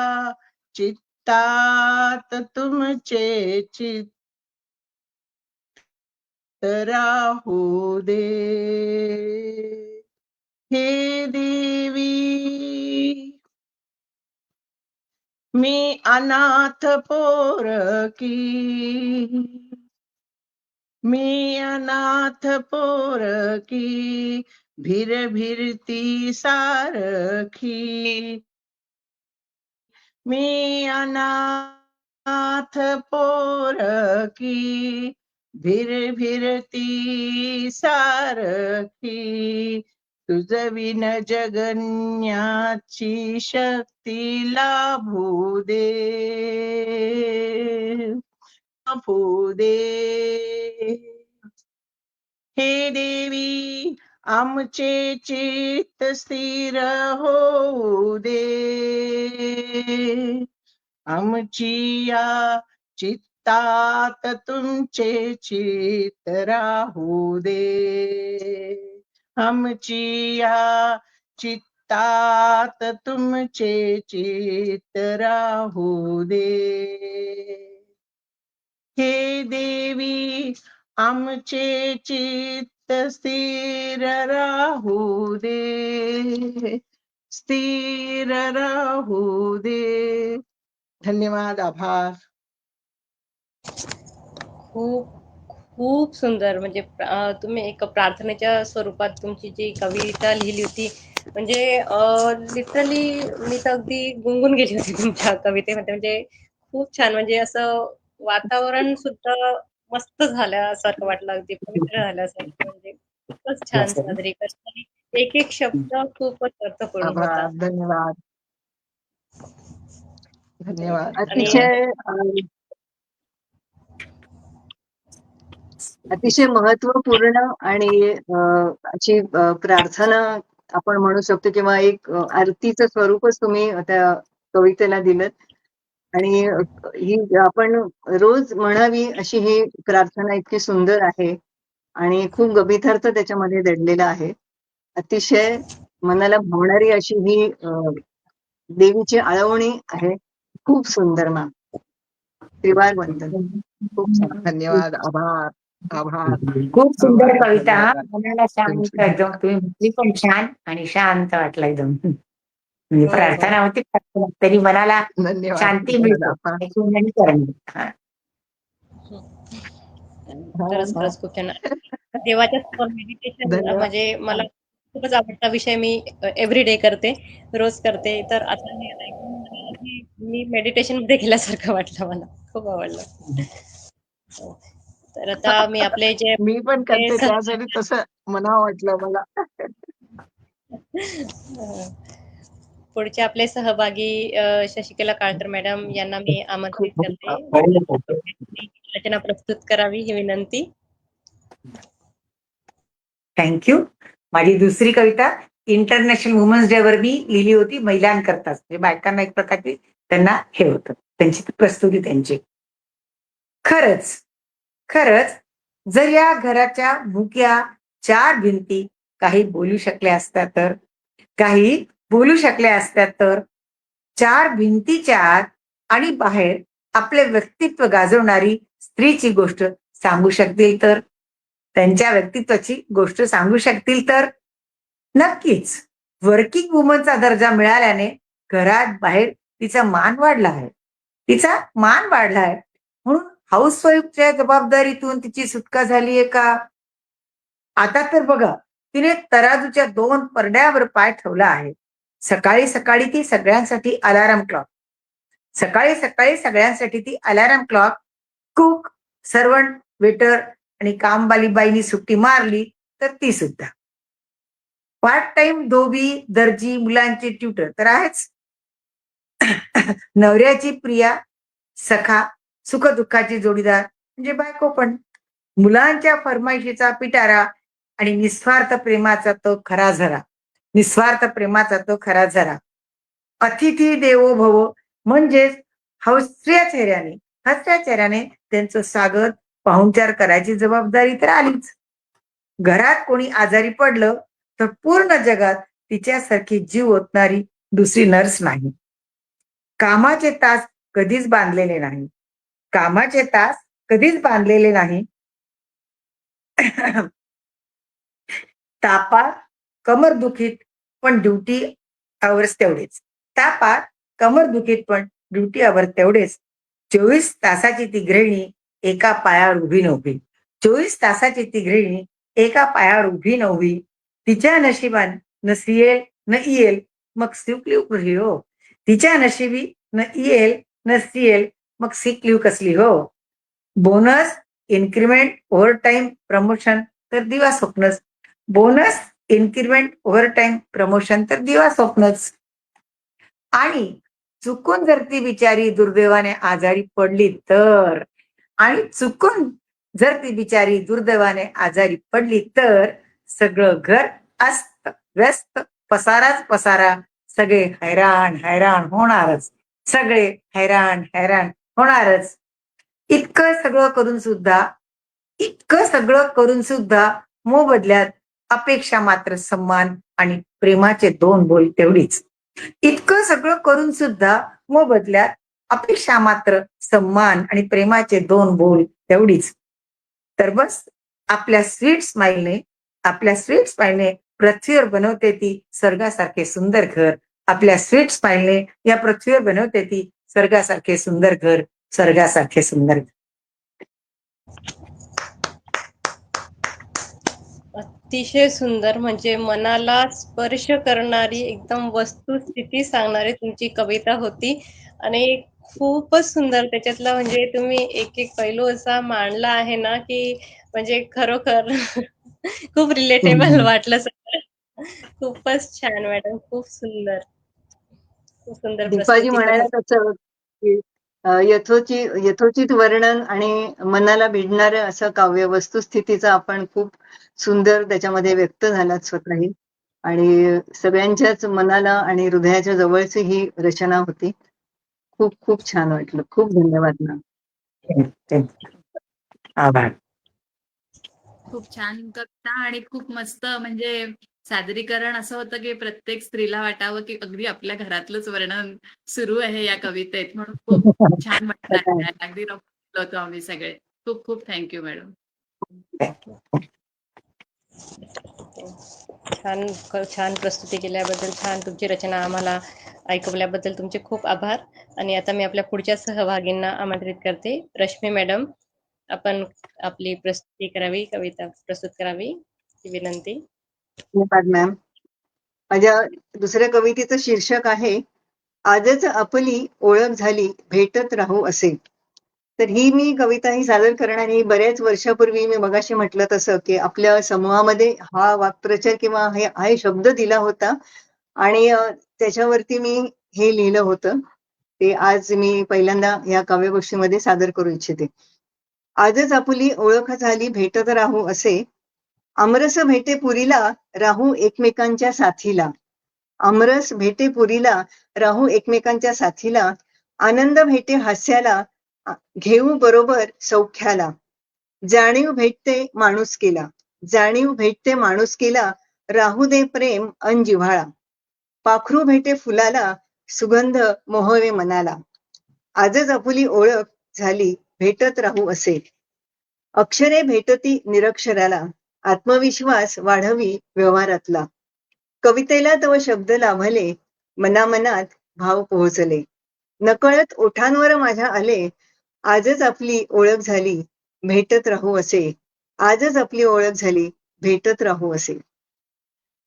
चित्तात तुमचे चित्त राहू दे. हे देवी मी अनाथ पोरकी, मी अनाथ पोरकी, भिरती सारखी. मी अनाथ पोरकी, भिरती सारखी. तुझ विन जगण्याची शक्ती लाभू दे. लाभू दे. हे देवी आमचे चित्त स्थिर होऊ दे. आमची या चित्तात तुमचे चित्त राहू दे. आमची या चित्तात तुमचे चित्त राहू दे. हे देवी आमचे चित्त स्थिर राहू दे. स्थिर राहू दे. धन्यवाद. आभार. खूप खूप सुंदर. म्हणजे तुम्ही एक प्रार्थनेच्या स्वरूपात तुमची जी कविता लिहिली होती, म्हणजे लिटरली मी तर अगदी गुंगून गेली होती तुमच्या कवितेमध्ये. म्हणजे खूप छान. म्हणजे असं वातावरण सुद्धा मस्त झाल्यासारखं वाटलं, अगदी पवित्र झाल्यासारखं. म्हणजे खूपच छान सादरीकरण आणि एक एक शब्द खूपच अर्थपूर्ण होता. आभार. धन्यवाद. धन्यवाद. अतिशय अतिशय महत्वपूर्ण आणि अशी प्रार्थना आपण म्हणू शकतो, किंवा एक आरतीचं स्वरूपच तुम्ही त्या कवितेला दिलं. आणि ही आपण रोज म्हणावी अशी ही प्रार्थना इतकी सुंदर आहे आणि खूप गभितार्थ त्याच्यामध्ये दडलेला आहे. अतिशय मनाला भावणारी अशी ही देवीची आळवणी आहे. खूप सुंदर मा. त्रिवार वंदन. खूप छान. धन्यवाद. आभार. आभार. खूप सुंदर आभार. कविता. धन्यवाद. मनाला शांत एकदम तुम्ही म्हटली पण छान आणि शांत वाटलं एकदम. म्हणजे हो, हो. प्रार्थना होती, तरी मनाला धन्यवाद शांती धन्यवाद मिळते आपण. ऐकून आणि करणं. हा. खरंच हा. खरंच खूप छान. देवाच्या समोर मेडिटेशन धन्यवाद. म्हणजे मला खूपच आवडता विषय. मी एव्हरी डे करते, रोज करते. तर आता हे ऐकून मला अगदी मी मेडिटेशन मध्ये गेल्यासारखं वाटलं. मला खूप आवडलं. हो. तर आता मी आपले जे मी पण जे करते त्यासाठी तसं म्हणावं वाटलं मला. पुढचे आपले सहभागी शशिकला काळकर मॅडम यांना मी आमंत्रित खूप करते. खूप रचना प्रस्तुत करावी ही विनंती. थँक्यू. माझी दुसरी कविता इंटरनॅशनल वुमन्स डे वर मी लिहिली होती, महिलांकरताच. म्हणजे बायकांना एक प्रकारची त्यांना हे होतं, त्यांची प्रस्तुती त्यांची. खरंच खरंच जर या घराच्या मुक्या 4 भिंती काही बोलू शकल्या असत्या तर, काही बोलू शकल्या असत्या तर, 4 भिंतीच्या आत आणि बाहेर आपले व्यक्तित्व गाजवणारी स्त्रीची गोष्ट सांगू शकतील तर, त्यांच्या व्यक्तित्वाची गोष्ट सांगू शकतील तर, नक्कीच वर्किंग वुमनचा दर्जा मिळाल्याने घरात बाहेर तिचा मान वाढला आहे. तिचा मान वाढला आहे म्हणून हाऊसवाईफच्या जबाबदारीतून तिची सुटका झालीये का? आता तर बघा, तिने तराजूच्या 2 परड्यावर पाय ठेवला आहे. सकाळी सकाळी ती सगळ्यांसाठी अलार्म क्लॉक, सकाळी सकाळी सगळ्यांसाठी ती alarm clock, cook, servant, waiter आणि कामवाली बाईनी सुट्टी मारली तर ती सुद्धा. पार्ट टाइम धोबी, दर्जी, मुलांचे ट्युटर तर आहेच. नवऱ्याची प्रिया, सखा, सुखदुःखाची जोडीदार म्हणजे बायको पण. मुलांच्या फरमाईशीचा पिटारा आणि निस्वार्थ प्रेमाचा तो खरा झरा, निस्वार्थ प्रेमाचा तो खरा झरा. अतिथी देवो भव म्हणजेच हसऱ्या चेहऱ्याने, हसऱ्या चेहऱ्याने त्यांचं स्वागत, पाहुणचार करायची जबाबदारी तर आलीच. घरात कोणी आजारी पडलं तर पूर्ण जगात तिच्यासारखी जीव ओतणारी दुसरी नर्स नाही. कामाचे तास कधीच बांधलेले नाही, कामाचे तास कधीच बांधलेले नाही. तापात, कमरदुखीत पण ड्युटी अवर्स तेवढेच. तापात, कमरदुखीत पण ड्युटी अवर तेवढेच. 24 तासाची ती गृहिणी एका पायावर उभी नव्हती. 24 तासाची ती गृहिणी एका पायावर उभी नव्हती. तिच्या नशिबान न सिएल न इएल मग सिक लीव कसली हो. तिच्या नशिबी न इएल न सिएल मग सिक लीव कसली हो. Bonus, increment, over time, promotion तर दिवा स्वप्नच. Bonus, increment, over time, promotion तर दिवा स्वप्नच. आणि चुकून जर ती बिचारी दुर्दैवाने आजारी पडली तर, आणि चुकून जर ती बिचारी दुर्दैवाने आजारी पडली तर सगळं घर अस्त व्यस्त, पसाराच पसारा, सगळे हैराण हैराण होणारच, सगळे हैराण हैराण होणारच. इतकं सगळं करून सुद्धा, इतकं सगळं करून सुद्धा मोबदल्यात अपेक्षा मात्र सन्मान आणि प्रेमाचे 2 बोल तेवढीच. इतकं सगळं करून सुद्धा मोबदल्यात अपेक्षा मात्र सन्मान आणि प्रेमाचे 2 बोल तेवढीच. तर बस आपल्या स्वीट स्माईलने, आपल्या स्वीट स्माईलने पृथ्वीवर बनवते ती स्वर्गासारखे सुंदर घर. आपल्या स्वीट स्माईलने या पृथ्वीवर बनवते ती स्वर्गासारखे सुंदर घर, स्वर्गासारखे सुंदर घर. अतिशय सुंदर, म्हणजे मनाला स्पर्श करणारी, एकदम वस्तुस्थिती सांगणारी तुमची कविता होती. आणि खूपच सुंदर त्याच्यातला, म्हणजे तुम्ही एक एक पैलू असा मांडला आहे ना, की म्हणजे खरोखर खूप रिलेटेबल वाटलं सगळं. खूपच छान मॅडम, खूप सुंदर, खूप सुंदर दीपाजी प्रस्तुती म्हणायला होती. कसं की यथोचित वर्णन आणि मनाला भिडणारं असं काव्य, वस्तुस्थितीचं आपण खूप सुंदर त्याच्यामध्ये व्यक्त झालात स्वतःही. आणि सगळ्यांच्याच मनाला आणि हृदयाच्या जवळची ही रचना होती. खूप खूप छान वाटलं. खूप धन्यवाद मॅम. आभार. खूप छान कविता आणि खूप मस्त म्हणजे सादरीकरण असं होतं की प्रत्येक स्त्रीला वाटावं की अगदी आपल्या घरातलंच वर्णन सुरू आहे या कवितेत. म्हणून खूप छान वाटलं. अगदी रमलो होतो आम्ही सगळे. खूप खूप थँक्यू मॅडम. छान छान प्रस्तुती केल्याबद्दल, छान तुमची रचना आम्हाला ऐकवल्याबद्दल तुमचे खूप आभार. आणि आता मी आपल्या पुढच्या सहभागींना आमंत्रित करते. रश्मी मॅडम, आपण आपली प्रस्तुती करावी, कविता प्रस्तुत करावी ही विनंती. धन्यवाद मॅम. माझ्या दुसऱ्या कवितेचं शीर्षक आहे आजच आपली ओळख झाली भेटत राहू असे. तर ही मी कविता ही सादर करणार ही बऱ्याच वर्षापूर्वी मी मगाशी म्हटलं तसं की आपल्या समूहामध्ये हा वाक्प्रचार किंवा हा शब्द दिला होता आणि त्याच्यावरती मी हे लिहिलं होतं. ते आज मी पहिल्यांदा या काव्यगोष्ठीमध्ये सादर करू इच्छिते. आजच आपली ओळख झाली भेटत राहू असे. आमरस भेटे पुरीला राहू एकमेकांच्या साथीला. आमरस भेटे पुरीला राहू एकमेकांच्या साथीला. आनंद भेटे हास्याला घेऊ बरोबर सौख्याला. जाणीव भेटते माणुसकीला. जाणीव भेटते माणुसकीला. राहू दे प्रेम अन जिव्हाळा. पाखरू भेटे फुलाला सुगंध मोहवे मनाला. आजच आपली ओळख झाली भेटत राहू असे. अक्षरे भेटती निरक्षराला. आत्मविश्वास वाढवी व्यवहारातला. कवितेला तव शब्द लाभले. मनामनात भाव पोहोचले. नकळत ओठांवर माझ्या आले. आजच आपली ओळख झाली भेटत राहू असे. आजच आपली ओळख झाली भेटत राहू असे.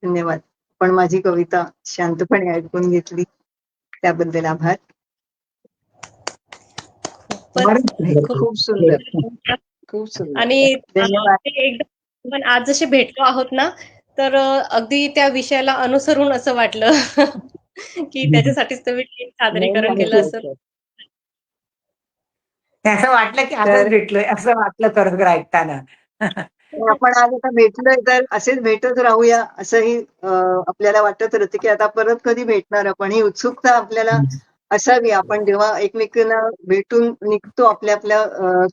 धन्यवाद. पण माझी कविता शांतपणे ऐकून घेतली त्याबद्दल आभार. खूप सुंदर, खूप सुंदर. आणि धन्यवाद. ते एकदम आपण आज जसे भेटलो आहोत ना, तर अगदी त्या विषयाला अनुसरून असं वाटलं की त्याच्यासाठीच तुम्ही सादरीकरण केलं असं. असं वाटलं की असंच तर भेटलोय असं वाटलं खरं ऐकताना. आपण आज आता भेटलोय तर असेच भेटत राहूया असंही आपल्याला वाटत राहते की आता परत कधी भेटणार आपण. ही उत्सुकता आपल्याला असावी. आपण जेव्हा एकमेकांना भेटून निघतो आपल्या आपल्या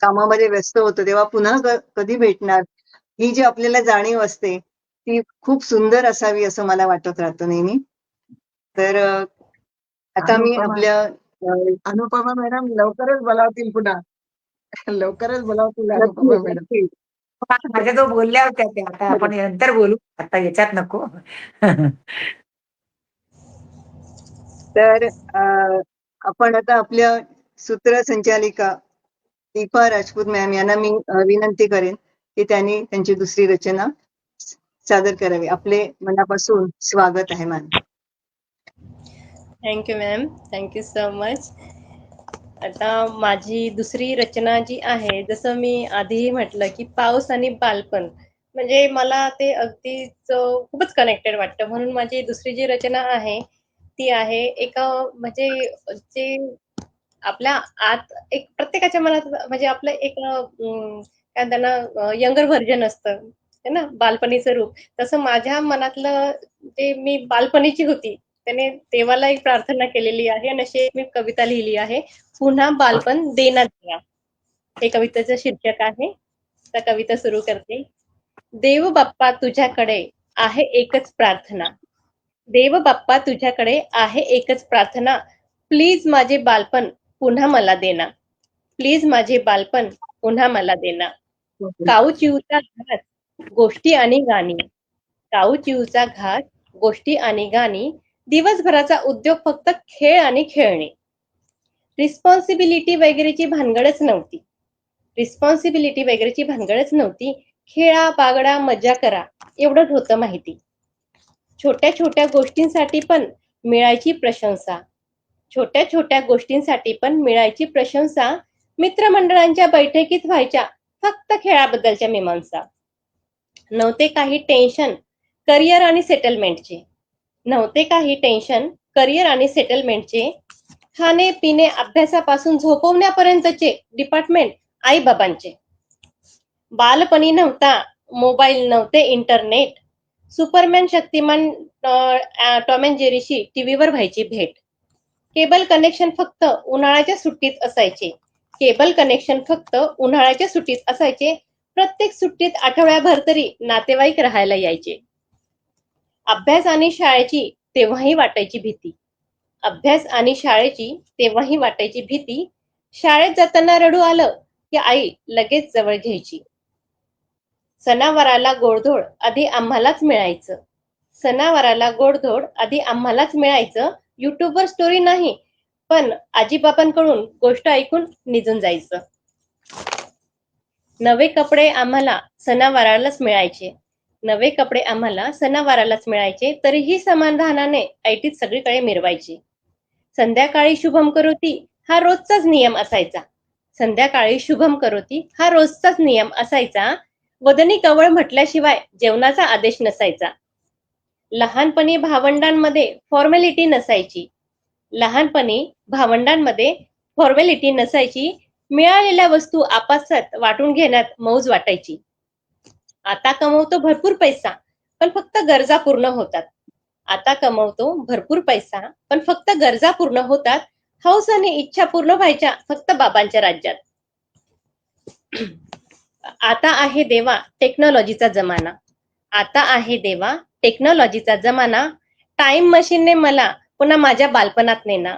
कामामध्ये व्यस्त होतो तेव्हा पुन्हा कधी भेटणार ही जी आपल्याला जाणीव असते ती खूप सुंदर असावी असं मला वाटत राहतं नेहमी. तर आता मी आपल्या अनुपमा मॅडम लवकरच बोलावतील पुन्हा. लवकरच बोलावतील अनुपमा मॅडम. नक्की. माझ्या जो बोलल्या होत्या त्या आता आपण नंतर बोलू आता याच्यात नको. तर आपण आता आपल्या सूत्रसंचालिका दीपा राजपूत मॅम यांना मी विनंती करेन की त्यांनी त्यांची दुसरी रचना सादर करावी. आपले मनापासून स्वागत आहे ma'am. Thank you ma'am, thank you so much. आता माझी दुसरी रचना जी आहे, जसं मी आधीही म्हटलं की पाऊस आणि बालपण म्हणजे मला ते अगदीच खूपच कनेक्टेड वाटतं. म्हणून माझी दुसरी जी रचना आहे ती आहे एका म्हणजे जे आपल्या आत एक प्रत्येकाच्या मनात म्हणजे आपलं एक काय त्यांना यंगर व्हर्जन असतं है ना, बालपणीचं रूप. तसं माझ्या मनातलं ते मी बालपणीची होती त्याने देवाला एक प्रार्थना केलेली आहे आणि अशी एक मी कविता लिहिली आहे, पुन्हा बालपण देना दिया. हे कवितेचं शीर्षक आहे. तर कविता सुरू करते. देव बाप्पा तुझ्याकडे आहे एकच प्रार्थना. देव बाप्पा तुझ्याकडे आहे एकच प्रार्थना. प्लीज माझे बालपण पुन्हा मला देना. प्लीज माझे बालपण पुन्हा मला देना. काऊ चिऊचा घास गोष्टी आणि गाणी. काऊ चिऊचा घास गोष्टी आणि गाणी. दिवसभराचा उद्योग फक्त खेळ आणि खेळणे. रिस्पॉन्सिबिलिटी वगैरेची भानगडच नव्हती. रिस्पॉन्सिबिलिटी वगैरेची भानगडच नव्हती. खेळा बागडा मजा करा एवढंच होतं माहिती. छोट्या छोट्या गोष्टींसाठी पण मिळायची प्रशंसा. छोट्या छोट्या गोष्टींसाठी पण मिळायची प्रशंसा. मित्रमंडळांच्या बैठकीत व्हायच्या फक्त खेळाबद्दलच्या मीमांसा. नव्हते काही टेन्शन करिअर आणि सेटलमेंटचे. नव्हते काही टेन्शन करिअर आणि सेटलमेंटचे. खाणे पिणे अभ्यासापासून झोपवण्यापर्यंतचे डिपार्टमेंट आई बाबांचे. बालपणी नव्हता मोबाईल, नव्हते internet. Superman Shaktimaan Tom and जेरीशी टीव्हीवर व्हायची भेट. केबल कनेक्शन फक्त उन्हाळ्याच्या सुट्टीत असायचे. केबल कनेक्शन फक्त उन्हाळ्याच्या सुट्टीत असायचे. प्रत्येक सुट्टीत आठवड्याभर तरी नातेवाईक राहायला यायचे. अभ्यास आणि शाळेची तेव्हाही वाटायची भीती. अभ्यास आणि शाळेची तेव्हाही वाटायची भीती. शाळेत जाताना रडू आलं की आई लगेच जवळ घ्यायची. सणावाराला गोडधोड आधी आम्हालाच मिळायचं. सणावाराला गोडधोड आधी आम्हालाच मिळायचं. युट्यूबवर स्टोरी नाही, पण आजीबापांकडून गोष्ट ऐकून निघून जायचं. नवे कपडे आम्हाला सणावारालाच मिळायचे. नवे कपडे आम्हाला सणावारालाच मिळायचे, तरीही समाधानाने ऐटीत सगळीकडे मिरवायचे. संध्याकाळी शुभम करोती हा रोजचाच नियम असायचा. संध्याकाळी शुभम करोती हा रोजचाच नियम असायचा. वदनी कवळ म्हटल्याशिवाय जेवणाचा आदेश नसायचा. लहानपणी भावंडांमध्ये फॉर्मॅलिटी नसायची. लहानपणी भावंडांमध्ये फॉर्मॅलिटी नसायची. मिळालेल्या वस्तू आपापसात वाटून घेण्यात मौज वाटायची. आता कमवतो भरपूर पैसा, पण फक्त गरजा पूर्ण होतात. आता कमवतो भरपूर पैसा, पण फक्त गरजा पूर्ण होतात. हौस आणि इच्छा पूर्ण व्हायच्या फक्त बाबांच्या राज्यात. आता आहे देवा टेक्नॉलॉजीचा जमाना. आता आहे देवा टेक्नॉलॉजीचा जमाना. टाइम मशीनने मला पुन्हा माझ्या बालपणात नेणार.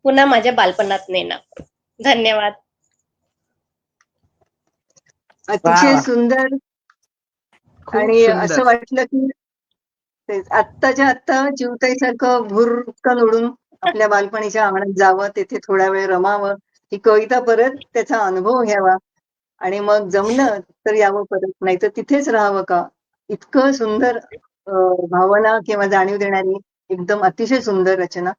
पुन्हा माझ्या बालपणात नेणार. धन्यवाद. अतिशय वा. सुंदर. खूप आणि सुंदर. असं वाटलं की आत्ताच्या आत्ता चिवताईसारखं भुरकन उडून आपल्या बालपणीच्या अंगणात जावं, तेथे थोडा वेळ रमावं, ही कविता परत त्याचा अनुभव घ्यावा आणि मग जमलं तर यावं परत, नाही तर तिथेच राहावं का. इतकं सुंदर भावना किंवा जाणीव देणारी एकदम अतिशय सुंदर रचना.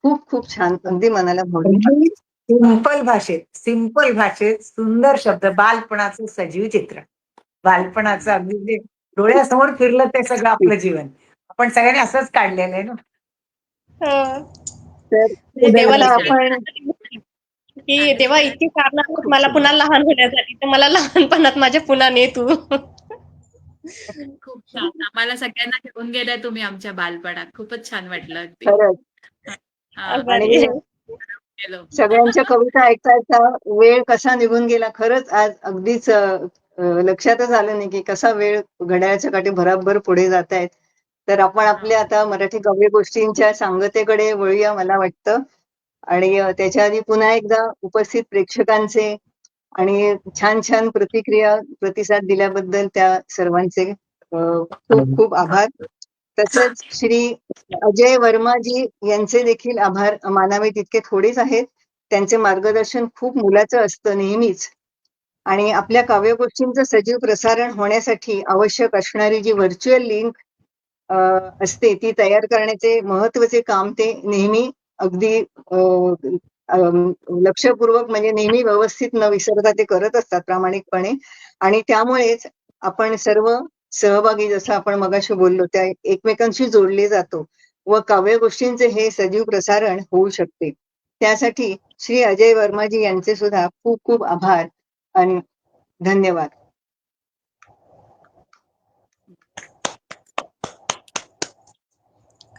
खूप खूप छान, अगदी मनाला भावली. सिंपल भाषेत सुंदर शब्द, बालपणाचं सजीव चित्र. बालपणाचं अगदी जे डोळ्यासमोर फिरलं ते सगळं आपलं जीवन. आपण सगळ्यांनी असंच काढलेलं आहे ना. हं. तर म्हणजे देवाला आता छान. आपण की देवा इतकी कारण आहेत मला पुन्हा लहान होण्यासाठी, तर मला लहानपणात माझ्या पुन्हा ने तू. खूप छान. आम्हाला सगळ्यांना घेऊन गेलाय तुम्ही आमच्या बालपणात. खूपच छान वाटलं अगदी. खरंच हा. आभारी आणि आहे. गेलो. सगळ्यांच्या कविता ऐकता वेळ कसा निघून गेला खरंच आज अगदीच लक्षातच आलं नाही की कसा वेळ घड्याळाच्या काठी भराभर पुढे जात आहेत. तर आपण आपल्या आता मराठी काव्य गोष्टींच्या सांगतेकडे वळूया मला वाटतं. आणि त्याच्या आधी पुन्हा एकदा उपस्थित प्रेक्षकांचे आणि छान छान प्रतिक्रिया प्रतिसाद दिल्याबद्दल त्या सर्वांचे खूप खूप आभार. तसेच श्री अजय वर्माजी यांचे देखील आभार मानावे तितके थोडेच आहेत. त्यांचे मार्गदर्शन खूप मोलाचं असतं नेहमीच. आणि आपल्या काव्यगोष्टींचं सजीव प्रसारण होण्यासाठी आवश्यक असणारी जी व्हर्च्युअल लिंक असते ती तयार करण्याचे महत्वाचे काम ते नेहमी अगदी लक्षपूर्वक म्हणजे नेहमी व्यवस्थित न विसरता ते करत असतात प्रामाणिकपणे. आणि त्यामुळेच आपण सर्व सहभागी, जसं आपण मगाशी बोललो, त्या एकमेकांशी जोडले जातो व काव्य गोष्टींचे हे सजीव प्रसारण होऊ शकते. त्यासाठी श्री अजय वर्माजी यांचे सुद्धा खूप खूप आभार आणि धन्यवाद.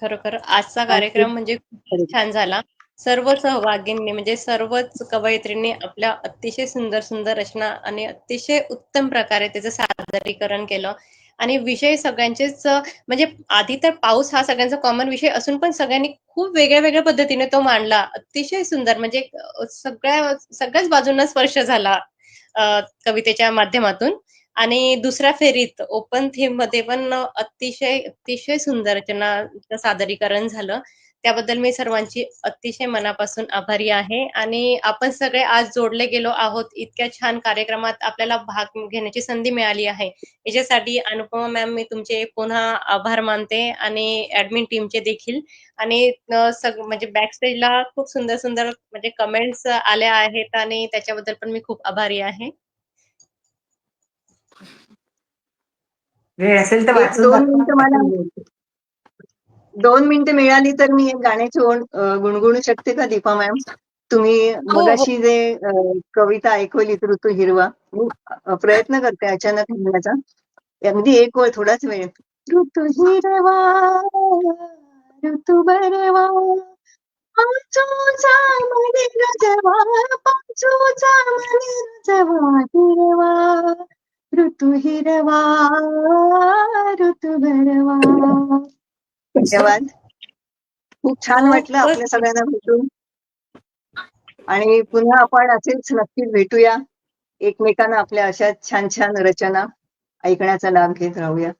खरोखर आजचा कार्यक्रम म्हणजे खूप छान झाला. सर्व सहभागींनी म्हणजे सर्वच कवयित्रींनी आपल्या अतिशय सुंदर सुंदर रचना आणि अतिशय उत्तम प्रकारे त्याचं सादरीकरण केलं. आणि विषय सगळ्यांचेच म्हणजे आधी तर पाऊस हा सगळ्यांचा कॉमन विषय असून पण सगळ्यांनी खूप वेगळ्या वेगळ्या पद्धतीने तो मांडला. अतिशय सुंदर म्हणजे सगळ्याच बाजूंना स्पर्श झाला कवितेच्या माध्यमातून. आणि दुसऱ्या फेरीत ओपन थीम मध्ये पण अतिशय अतिशय सुंदर रचनाचं सादरीकरण झालं. त्याबद्दल मी सर्वांची अतिशय मनापासून आभारी आहे. आणि आपण सगळे आज जोडले गेलो आहोत. इतक्या छान कार्यक्रमात आपल्याला भाग घेण्याची संधी मिळाली आहे. याच्यासाठी अनुपमा मॅम मी तुमचे पुन्हा आभार मानते आणि ऍडमिन टीमचे देखील. आणि म्हणजे बॅक स्टेजला खूप सुंदर सुंदर म्हणजे कमेंट्स आल्या आहेत आणि त्याच्याबद्दल पण मी खूप आभारी आहे. वेळ असेल तर एक वाचून 2 मिनिटं मला दाखवा. 2 मिनिटं मिळाली तर मी एक गाण्याची ओळ गुणगुणू शकते का दीपा मॅम? तुम्ही हो हो. मगाशी जे कविता ऐकवलीत ऋतू हिरवा, मी प्रयत्न करते अचानक म्हणण्याचा. अगदी एक ओळ, थोडाच वेळ. ऋतू हिरवा, ऋतू बरवा, पांचूचा म्हणे रजवा, पांचूचा म्हणे रजवा हिरवा, ऋतू हिरवा, ऋतू बरवा. धन्यवाद. खूप छान वाटलं खूपच आपल्या सगळ्यांना भेटून. आणि पुन्हा आपण असेच नक्कीच भेटूया एकमेकांना आपल्या अशा छान छान रचना ऐकण्याचा लाभ घेत राहूया.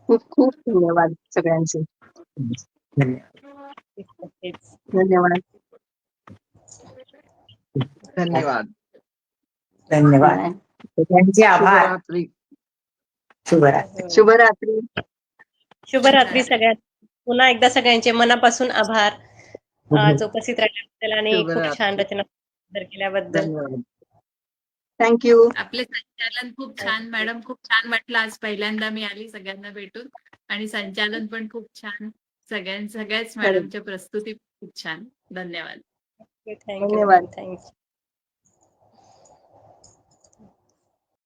खूप खूप धन्यवाद सगळ्यांचे. धन्यवाद. धन्यवाद. धन्यवाद. धन्यवाद. बाय. सगळ्यांचे आभार. शुभरात्री. शुभरात्री. शुभरात्री. शुभरात्री सगळ्यात. पुन्हा एकदा सगळ्यांचे मनापासून आभार आज उपस्थित राहिल्याबद्दल आणि खूप शुभरात्री. छान रचना सादर केल्याबद्दल. धन्यवाद. थँक्यू. आपले संचालन खूप छान मॅडम, खूप छान वाटलं. आज पहिल्यांदा मी आली सगळ्यांना भेटून आणि संचालन पण खूप छान. सगळ्याच मॅडमच्या प्रस्तुती खूप छान. धन्यवाद. थँक्यू धन्यवाद. थँक्यू.